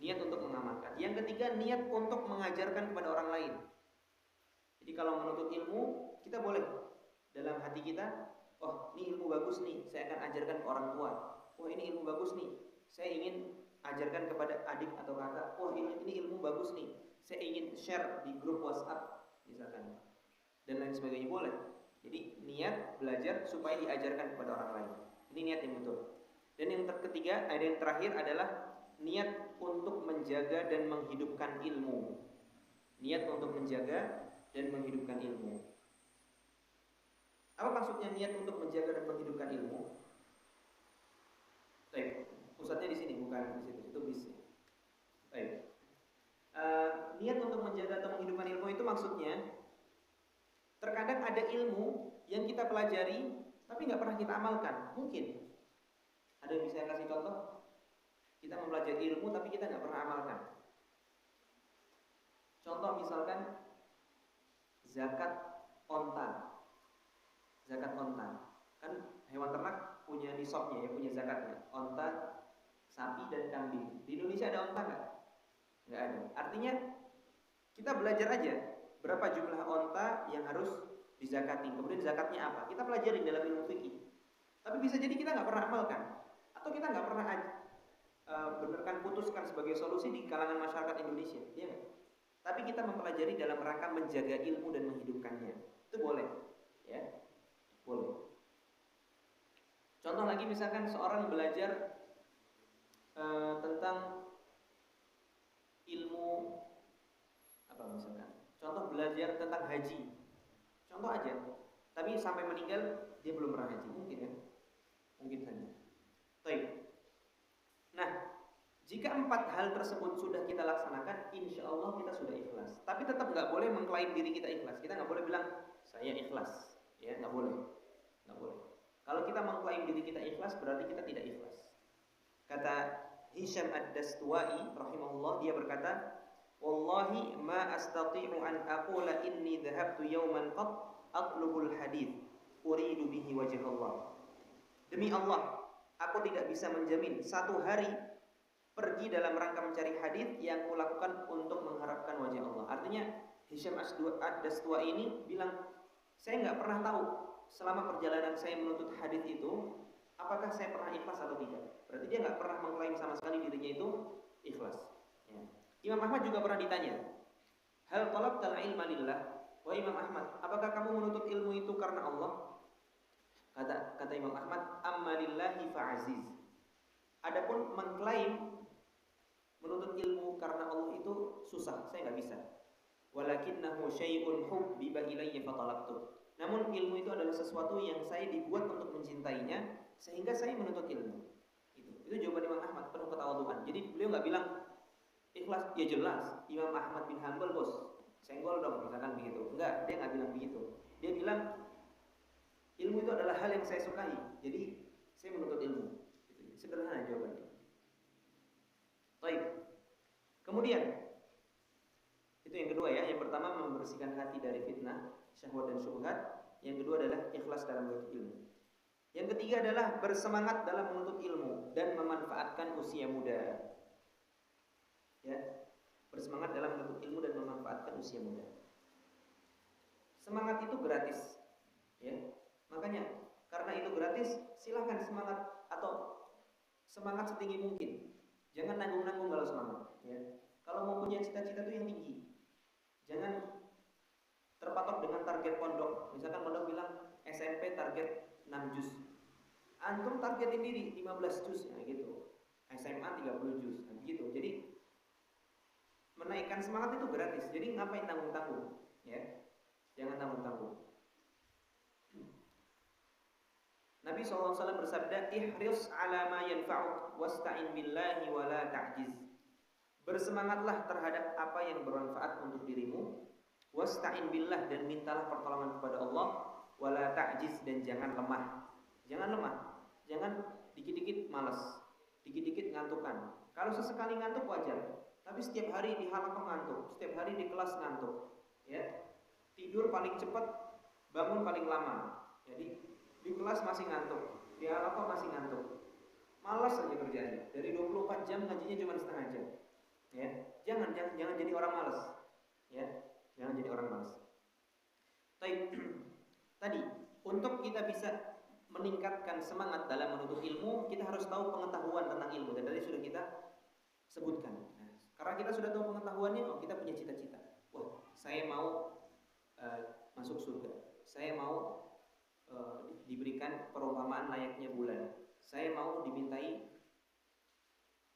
niat untuk mengamalkan. Yang ketiga, niat untuk mengajarkan kepada orang lain. Jadi kalau menuntut ilmu, kita boleh dalam hati kita, oh ini ilmu bagus nih, saya akan ajarkan ke orang tua. Oh ini ilmu bagus nih, saya ingin ajarkan kepada adik atau kakak. Oh ini ilmu bagus nih, saya ingin share di grup WhatsApp misalkan, dan lain sebagainya, boleh. Jadi niat belajar supaya diajarkan kepada orang lain. Ini niat yang betul. Dan yang ketiga, ada yang terakhir adalah niat untuk menjaga dan menghidupkan ilmu. Niat untuk menjaga dan menghidupkan ilmu. Apa maksudnya niat untuk menjaga dan menghidupkan ilmu? Baik, pusatnya di sini bukan di situ. Itu bis. Baik. Niat untuk menjaga atau menghidupkan ilmu itu maksudnya terkadang ada ilmu yang kita pelajari tapi nggak pernah kita amalkan. Mungkin ada yang bisa saya kasih contoh? Kita mempelajari ilmu tapi kita nggak pernah amalkan. Contoh misalkan zakat onta. Zakat onta. Kan hewan ternak punya nisabnya ya, punya zakatnya. Onta, sapi dan kambing. Di Indonesia ada onta nggak? Nggak ada. Artinya kita belajar aja berapa jumlah onta yang harus dizakati. Kemudian zakatnya apa? Kita pelajari dalam ilmu fikih. Tapi bisa jadi kita nggak pernah amalkan, atau kita nggak pernah benarkan putuskan sebagai solusi di kalangan masyarakat Indonesia, ya nggak? Tapi kita mempelajari dalam rangka menjaga ilmu dan menghidupkannya. Itu boleh, ya, boleh. Contoh lagi misalkan seorang belajar tentang ilmu apa misalkan? Contoh belajar tentang haji. Contoh aja. Tapi sampai meninggal dia belum pernah haji, mungkin ya? Mungkin saja. Baik. Nah, jika 4 hal tersebut sudah kita laksanakan, insya Allah kita sudah ikhlas. Tapi tetap nggak boleh mengklaim diri kita ikhlas. Kita nggak boleh bilang saya ikhlas, ya nggak boleh, nggak boleh. Kalau kita mengklaim diri kita ikhlas, berarti kita tidak ikhlas. Kata Hisham Ad-Dastuwai rahimahullah, dia berkata, wallahi ma astati'u an aqula inni dhahabtu yawman qat atlubul hadith uridu bihi wajh Allah. Demi Allah, aku tidak bisa menjamin satu hari pergi dalam rangka mencari hadis yang kulakukan untuk mengharapkan wajah Allah. Artinya Hisham Ad-Dastuwai ini bilang, saya nggak pernah tahu selama perjalanan saya menuntut hadis itu apakah saya pernah ikhlas atau tidak. Berarti dia nggak pernah mengklaim sama sekali dirinya itu ikhlas. Ya. Imam Ahmad juga pernah ditanya, hal talabtal ilma lillah? Wahai Imam Ahmad, apakah kamu menuntut ilmu itu karena Allah? Kata Imam Ahmad, amma lillahi fa'aziz. Adapun mengklaim menuntut ilmu karena Allah itu susah, saya nggak bisa. Walakinnahu syai'un hubbiba ilayya fatalabtu. Namun ilmu itu adalah sesuatu yang saya dibuat untuk mencintainya, sehingga saya menuntut ilmu. Itu jawaban Imam Ahmad penuh ketawaduan. Jadi beliau nggak bilang ikhlas, ya jelas Imam Ahmad bin Hanbal bos, senggol dong misalkan begitu. Enggak, dia nggak bilang begitu. Dia bilang ilmu itu adalah hal yang saya sukai, jadi saya menuntut ilmu. Sederhana jawabannya. Baik. Kemudian itu yang kedua ya. Yang pertama membersihkan hati dari fitnah, syahwat dan syubhat. Yang kedua adalah ikhlas dalam menuntut ilmu. Yang ketiga adalah bersemangat dalam menuntut ilmu dan memanfaatkan usia muda. Ya, bersemangat dalam menuntut ilmu dan memanfaatkan usia muda. Semangat itu gratis, ya. Makanya karena itu gratis, silahkan semangat atau semangat setinggi mungkin. Jangan nanggung-nanggung kalau semangat, ya. Kalau mau punya cita-cita tuh yang tinggi. Jangan terpatok dengan target pondok. Misalkan pondok bilang SMP target 6 juz. Antum targetin diri 15 juz ya gitu. SMA 30 juz gitu. Jadi menaikkan semangat itu gratis. Jadi ngapain tanggung-tanggung, ya? Jangan tanggung-tanggung. Nabi SAW bersabda, "Ihris ala ma yanfa'uk wasta'in billahi wa la ta'jiz." Bersemangatlah terhadap apa yang bermanfaat untuk dirimu, wasta'in billah, dan mintalah pertolongan kepada Allah, wa la ta'jiz, dan jangan lemah. Jangan lemah. Jangan dikit-dikit malas, dikit-dikit ngantukan. Kalau sesekali ngantuk wajar, tapi setiap hari di halaqah ngantuk, setiap hari di kelas ngantuk, ya. Tidur paling cepat, bangun paling lama. Jadi di kelas masih ngantuk, di halaqah masih ngantuk. Malas saja kerjanya. Dari 24 jam ngajinya cuma setengah jam. Ya, jangan jadi orang malas. Ya, jangan jadi orang malas. Tadi, untuk kita bisa meningkatkan semangat dalam menuntut ilmu, kita harus tahu pengetahuan tentang ilmu, dan tadi sudah kita sebutkan. Nah, karena kita sudah tahu pengetahuannya, kita punya cita-cita. Wah, saya mau masuk surga. Saya mau diberikan perumpamaan layaknya bulan. Saya mau dimintai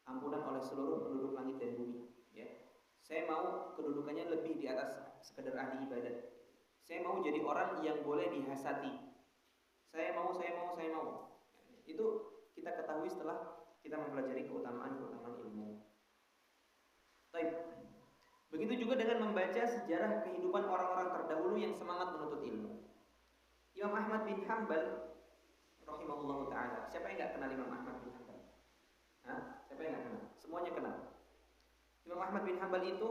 ampunan oleh seluruh penduduk langit dan bumi. Ya, saya mau kedudukannya lebih di atas sekedar ahli ibadah. Saya mau jadi orang yang boleh dihasati. Saya mau. Itu kita ketahui setelah kita mempelajari keutamaan ilmu. Baik. Begitu juga dengan membaca sejarah kehidupan orang-orang terdahulu yang semangat menuntut ilmu. Imam Ahmad bin Hanbal rahimahullahu ta'ala. Siapa yang gak kenal Imam Ahmad bin Hanbal? Siapa yang gak kenal? Semuanya kenal. Imam Ahmad bin Hanbal itu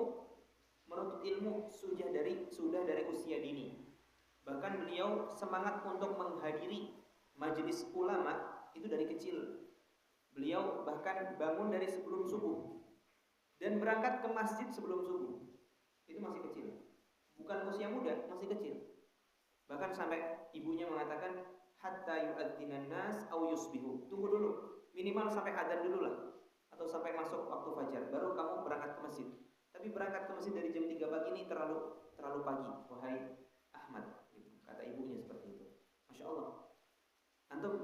menuntut ilmu sudah dari usia dini. Bahkan beliau semangat untuk menghadiri majelis ulama itu dari kecil. Beliau bahkan bangun dari sebelum subuh dan berangkat ke masjid sebelum subuh. Itu masih kecil. Bukan usia muda, masih kecil. Bahkan sampai ibunya mengatakan hatta yu'adzinan nas aw yusbihu. Tunggu dulu, minimal sampai adzan dulu lah, atau sampai masuk waktu fajar baru kamu berangkat ke masjid. Tapi berangkat ke masjid dari jam 3 pagi ini terlalu pagi, wahai Ahmad, gitu. Kata ibunya seperti itu. Masya Allah. Antum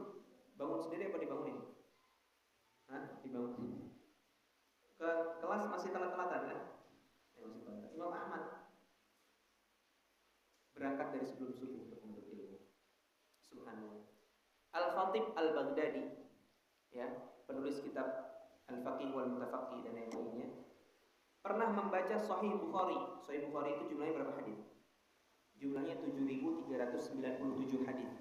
bangun sendiri apa dibangunin? Dibangun. Ke kelas masih telat-telatan kan? Ya, masih telat. Imam Ahmad berangkat dari sebelum subuh untuk menuntut ilmu. Subhanallah. Al-Khatib Al-Baghdadi, ya, penulis kitab Al-Faqih wal Mutafaqih dan yang lainnya, pernah membaca Sahih Bukhari. Sahih Bukhari itu jumlahnya berapa hadis? Jumlahnya 7.397 hadis.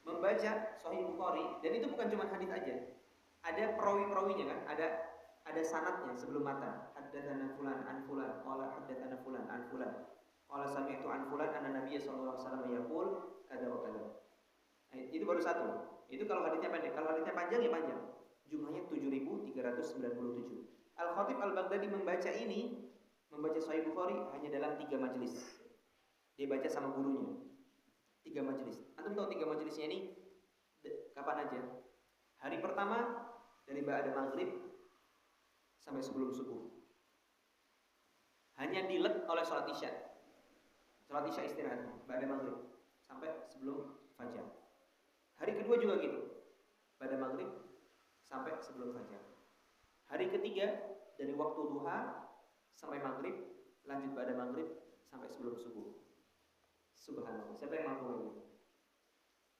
Membaca Sahih Bukhari, dan itu bukan cuma hadis aja. Ada perawi-perawinya kan? Ada sanadnya sebelum matan. Haddatsana fulan an fulan, qala haddatsana fulan an fulan. Qala sami'tu an fulan anna Nabiy sallallahu alaihi wasallam yaqul kada wa kada. Itu baru satu. Itu kalau hadisnya pendek. Kalau hadisnya panjang ya panjang. Jumlahnya 7.397. Al-Khatib Al-Baghdadi membaca Sahih Bukhari hanya dalam 3 majelis. Dia baca sama gurunya. 3 majelis. Antum tahu 3 majelisnya ini kapan aja? Hari pertama dari ba'da maghrib sampai sebelum subuh. Hanya dilek oleh sholat isya. Sholat isya istirahat ba'da maghrib sampai sebelum fajar. Hari kedua juga gitu. Ba'da maghrib sampai sebelum fajar. Hari ketiga dari waktu duha sampai maghrib, lanjut ba'da maghrib sampai sebelum subuh. Subhanallah. Siapa yang mampu ini?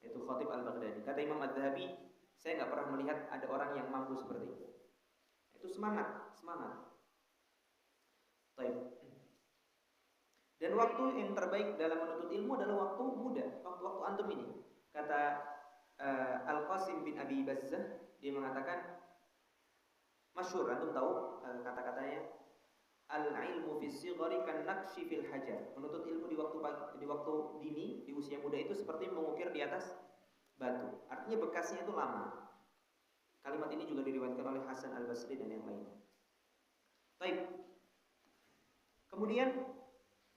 Itu Khatib Al-Baghdadi. Kata Imam Adz-Dzahabi, saya nggak pernah melihat ada orang yang mampu seperti itu. Itu semangat. Baik. Dan waktu yang terbaik dalam menuntut ilmu adalah waktu muda, waktu antum ini. Kata Al-Qasim bin Abi Bazzah, dia mengatakan, masyhur, antum tahu kata-katanya, al-ilmu fi shighari kan naqshi fil hajar. Menuntut ilmu di waktu dini, di usia muda itu seperti mengukir di atas batu. Artinya bekasnya itu lama. Kalimat ini juga diriwayatkan oleh Hasan Al-Basri dan yang lainnya. Baik. Kemudian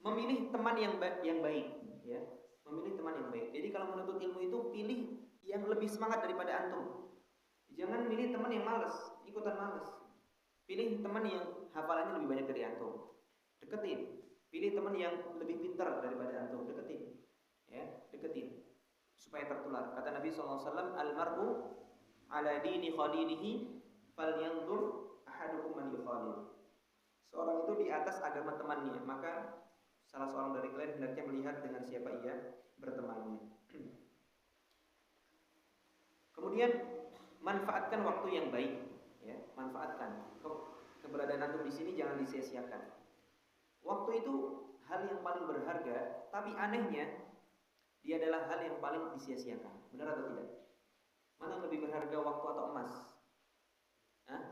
memilih teman yang baik, ya. Memilih teman yang baik. Jadi kalau menuntut ilmu itu pilih yang lebih semangat daripada antum. Jangan milih teman yang malas, ikutan malas. Pilih teman yang hafalannya lebih banyak dari antum, deketin. Pilih teman yang lebih pintar daripada antum, deketin. Ya, deketin. Supaya tertular. Kata Nabi SAW, Al-mar'u ala dini khalilihi falyanzur ahadukum man yukhalil. Seorang itu di atas agama temannya, maka salah seorang dari kalian hendaknya melihat dengan siapa ia bertemannya. Kemudian manfaatkan waktu yang baik, ya, manfaatkan. Keberadaan antum di sini jangan disia-siakan. Waktu itu hal yang paling berharga, tapi anehnya dia adalah hal yang paling disia-siakan. Benar atau tidak? Mana yang lebih berharga, waktu atau emas? Hah?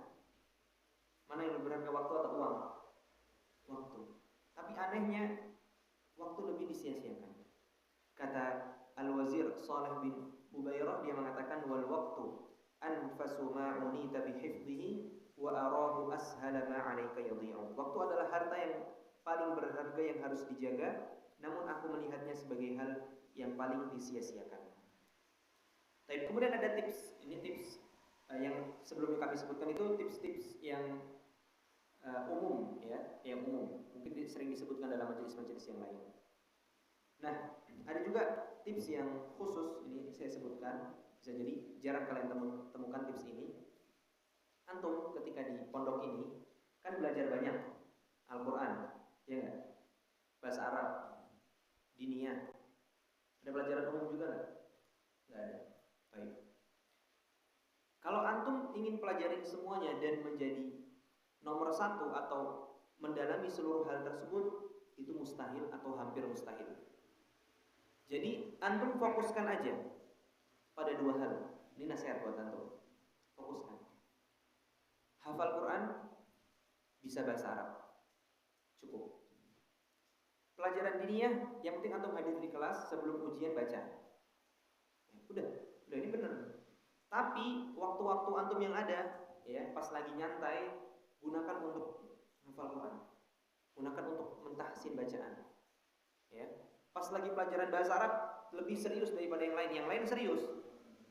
Mana yang lebih berharga, waktu atau uang? Waktu. Tapi anehnya waktu lebih disia-siakan. Kata Al-Wazir Saleh bin Ubairah, dia mengatakan wal waktu anfasu ma unita bihifdhihi wa arahu ashala ma 'alaika yadhi'u. Waktu adalah harta yang paling berharga yang harus dijaga, namun aku melihatnya sebagai hal yang paling disia-siakan. Tapi kemudian ada tips, ini tips yang sebelumnya kami sebutkan itu tips-tips yang umum, ya, yang umum. Mungkin sering disebutkan dalam majelis-majelis yang lain. Nah, ada juga tips yang khusus, ini saya sebutkan, bisa jadi jarang kalian temukan tips ini. Antum ketika di pondok ini kan belajar banyak Al-Quran, ya nggak? Bahasa Arab, diniyah. Ada pelajaran umum juga nggak? Nggak ada. Baik. Kalau antum ingin pelajarin semuanya dan menjadi nomor satu atau mendalami seluruh hal tersebut, itu mustahil atau hampir mustahil. Jadi antum fokuskan aja pada dua hal. Ini nasihat buat antum. Fokuskan. Hafal Quran, bisa bahasa Arab. Cukup. Pelajaran diniyah, yang penting antum hadir di kelas sebelum ujian baca. Udah ini benar. Tapi waktu-waktu antum yang ada, ya, pas lagi nyantai, gunakan untuk hafal Quran. Gunakan untuk mentahsin bacaan. Ya. Pas lagi pelajaran bahasa Arab lebih serius daripada yang lain. Yang lain serius,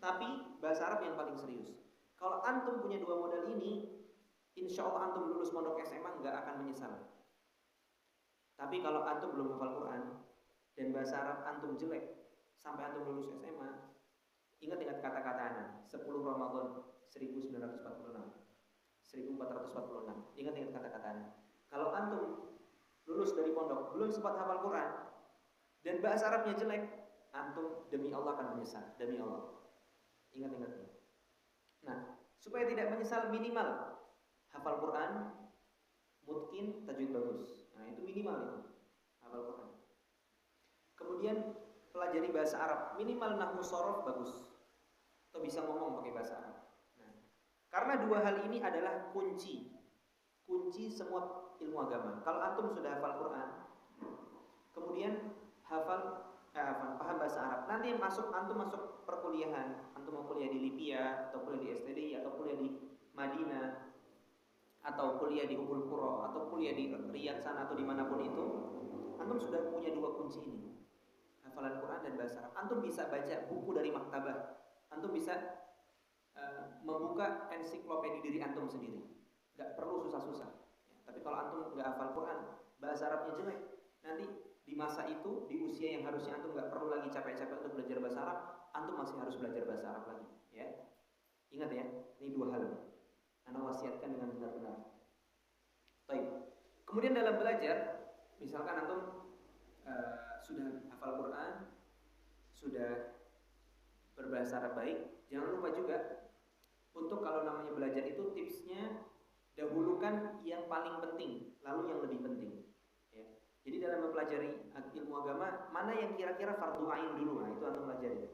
tapi bahasa Arab yang paling serius. Kalau antum punya dua modal ini, insya Allah antum lulus pondok SMA nggak akan menyesal. Tapi kalau antum belum hafal Quran dan bahasa Arab antum jelek sampai antum lulus SMA, ingat kata-kata ana 10 Ramadan 1946, 1446. Ingat kata-kata ana. Kalau antum lulus dari pondok belum sempat hafal Quran dan bahasa Arabnya jelek, antum demi Allah akan menyesal, demi Allah. Ingat. Nah, supaya tidak menyesal, minimal hafal Quran, mutqin, tajwid bagus. Nah, itu minimal itu. Hafal Quran. Kemudian pelajari bahasa Arab, minimal nahwu shorof bagus. Atau bisa ngomong pakai bahasa Arab. Nah, karena dua hal ini adalah kunci semua ilmu agama. Kalau antum sudah hafal Quran, kemudian paham bahasa Arab, nanti antum masuk perkuliahan, antum mau kuliah di Libya, atau kuliah di STDI, atau kuliah di Madinah, atau kuliah di Ummul Qura, atau kuliah di Riyadh sana atau dimanapun itu, antum sudah punya dua kunci ini, hafalan Quran dan bahasa Arab. Antum bisa baca buku dari maktabah, antum bisa membuka ensiklopedia diri antum sendiri, nggak perlu susah-susah. Ya, tapi kalau antum nggak hafal Quran, bahasa Arabnya jelek, nanti di masa itu, di usia yang harusnya antum nggak perlu lagi capek-capek untuk belajar bahasa Arab, antum masih harus belajar bahasa Arab lagi. Ya, ingat ya, ini dua hal. Anda wasiatkan dengan benar-benar. Baik. Kemudian dalam belajar, misalkan antum sudah hafal Quran, sudah berbahasa Arab baik, jangan lupa juga untuk kalau namanya belajar itu tipsnya dahulukan yang paling penting, lalu yang lebih penting. Ya. Jadi dalam mempelajari ilmu agama, mana yang kira-kira fardu ain dulu, nah itu antum pelajari.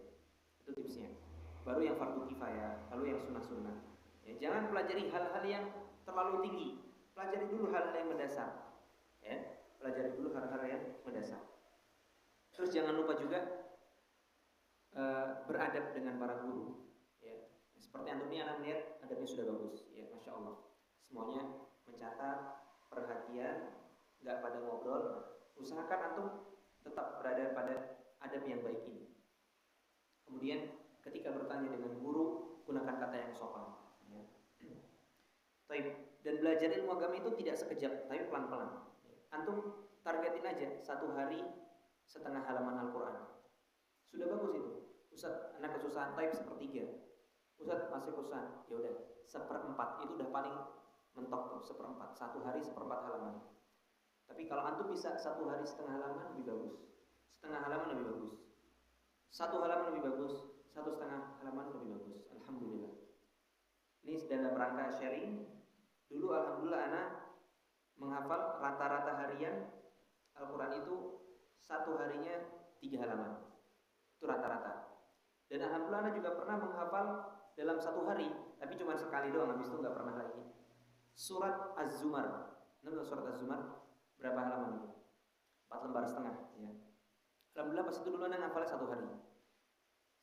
Itu tipsnya. Baru yang fardu kifayah, lalu yang sunnah-sunnah. Ya, jangan pelajari hal-hal yang terlalu tinggi. Pelajari dulu hal-hal yang mendasar. Ya, pelajari dulu hal-hal yang mendasar. Terus jangan lupa juga beradab dengan para guru. Ya, seperti antum ini, anak melihat adabnya sudah bagus. Ya, masya Allah. Semuanya mencatat, perhatian, nggak pada ngobrol. Usahakan antum tetap berada pada adab yang baik ini. Kemudian ketika bertanya dengan guru, gunakan kata yang sopan. Ya. Dan belajar ilmu agama itu tidak sekejap, tapi pelan-pelan. Antum targetin aja 1 hari setengah halaman Al-Quran. Sudah bagus itu. Ustaz, anak kesusahan type 1/3. Ustaz masih kesusahan, ya udah 1/4 itu udah paling mentok tuh, 1/4. 1 hari 1/4 halaman. Tapi kalau antum bisa 1 hari setengah halaman lebih bagus. Setengah halaman lebih bagus. 1 halaman lebih bagus. 1,5 halaman lebih bagus. Alhamdulillah. Ini dalam rangka sharing. Dulu alhamdulillah anak menghafal rata-rata harian Al-Quran itu 1 harinya 3 halaman. Itu rata-rata. Dan alhamdulillah anak juga pernah menghafal dalam 1 hari, tapi cuma sekali doang, habis itu nggak pernah lagi. Surat Az-Zumar. Nama surat Az-Zumar berapa halaman itu? 4,5 lembar ya. Alhamdulillah pas itu dulu anak hafalnya 1 hari.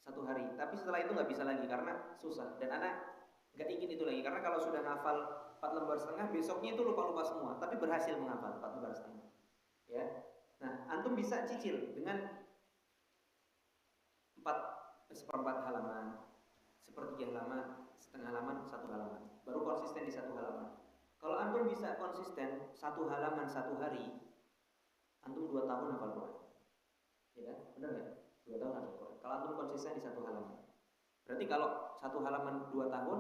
1 hari. Tapi setelah itu nggak bisa lagi karena susah. Dan anak nggak ingin itu lagi karena kalau sudah hafal 4,5 lembar besoknya itu lupa-lupa semua. Tapi berhasil menghafal 4,5 lembar. Ya. Nah, antum bisa cicil dengan 1/4 halaman, 1/3 halaman, setengah halaman, 1 halaman. Baru konsisten di 1 halaman. Kalau antum bisa konsisten 1 halaman 1 hari, antum 2 tahun hafal Quran. Ya kan? Benar nggak? 2 tahun hafal Quran. Kalau antum konsisten di 1 halaman. Berarti kalau 1 halaman 2 tahun,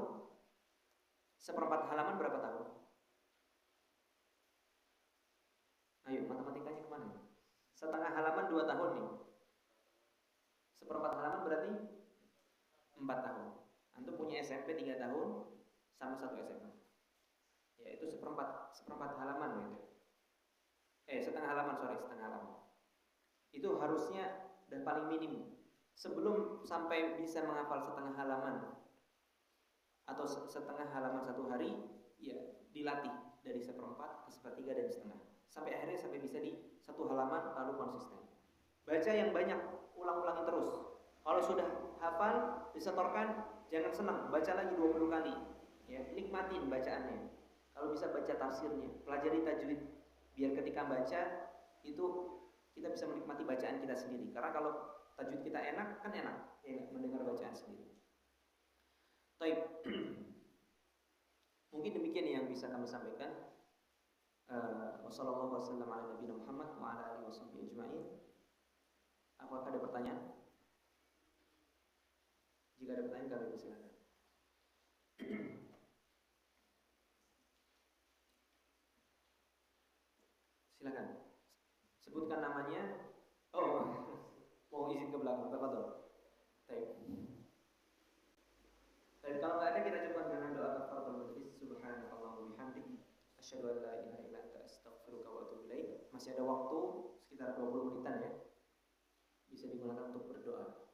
1/4 halaman berapa tahun? Ayo, matematikanya kemana? Setengah halaman 2 tahun nih. 1/4 halaman berarti 4 tahun. Antum punya SMP 3 tahun sama 1 SMA. Ya itu seperempat halaman gitu. Setengah halaman, setengah halaman. Itu harusnya dan paling minim. Sebelum sampai bisa menghafal setengah halaman atau setengah halaman 1 hari, ya dilatih dari 1/4 ke 1/3 dan setengah. Sampai akhirnya sampai bisa di 1 halaman lalu konsisten. Baca yang banyak, ulang-ulangi terus. Kalau sudah hafal, disetorkan, jangan senang, baca lagi 20 kali. Ya, nikmatin bacaannya. Kalau bisa baca tafsirnya, pelajari tajwid biar ketika baca itu kita bisa menikmati bacaan kita sendiri. Karena kalau tajwid kita enak, kan enak ya, mendengar bacaan sendiri. Taib. Mungkin demikian yang bisa kami sampaikan. Wassalamualaikum warahmatullahi wabarakatuh. Apakah ada pertanyaan? Jika ada pertanyaan, kami persilakan. Silakan. Sebutkan namanya. Oh, mau izin ke belakang. Tafadhol. Baik. Dan kalau nggak ada, kita coba dengan doa kafaratul majlis. Subhanallah wa bihamdihi, asyhadu an la ilaha illa anta, astaghfiruka wa atubu ilaik. Masih ada waktu sekitar 20 menitan ya. Bisa digunakan untuk berdoa.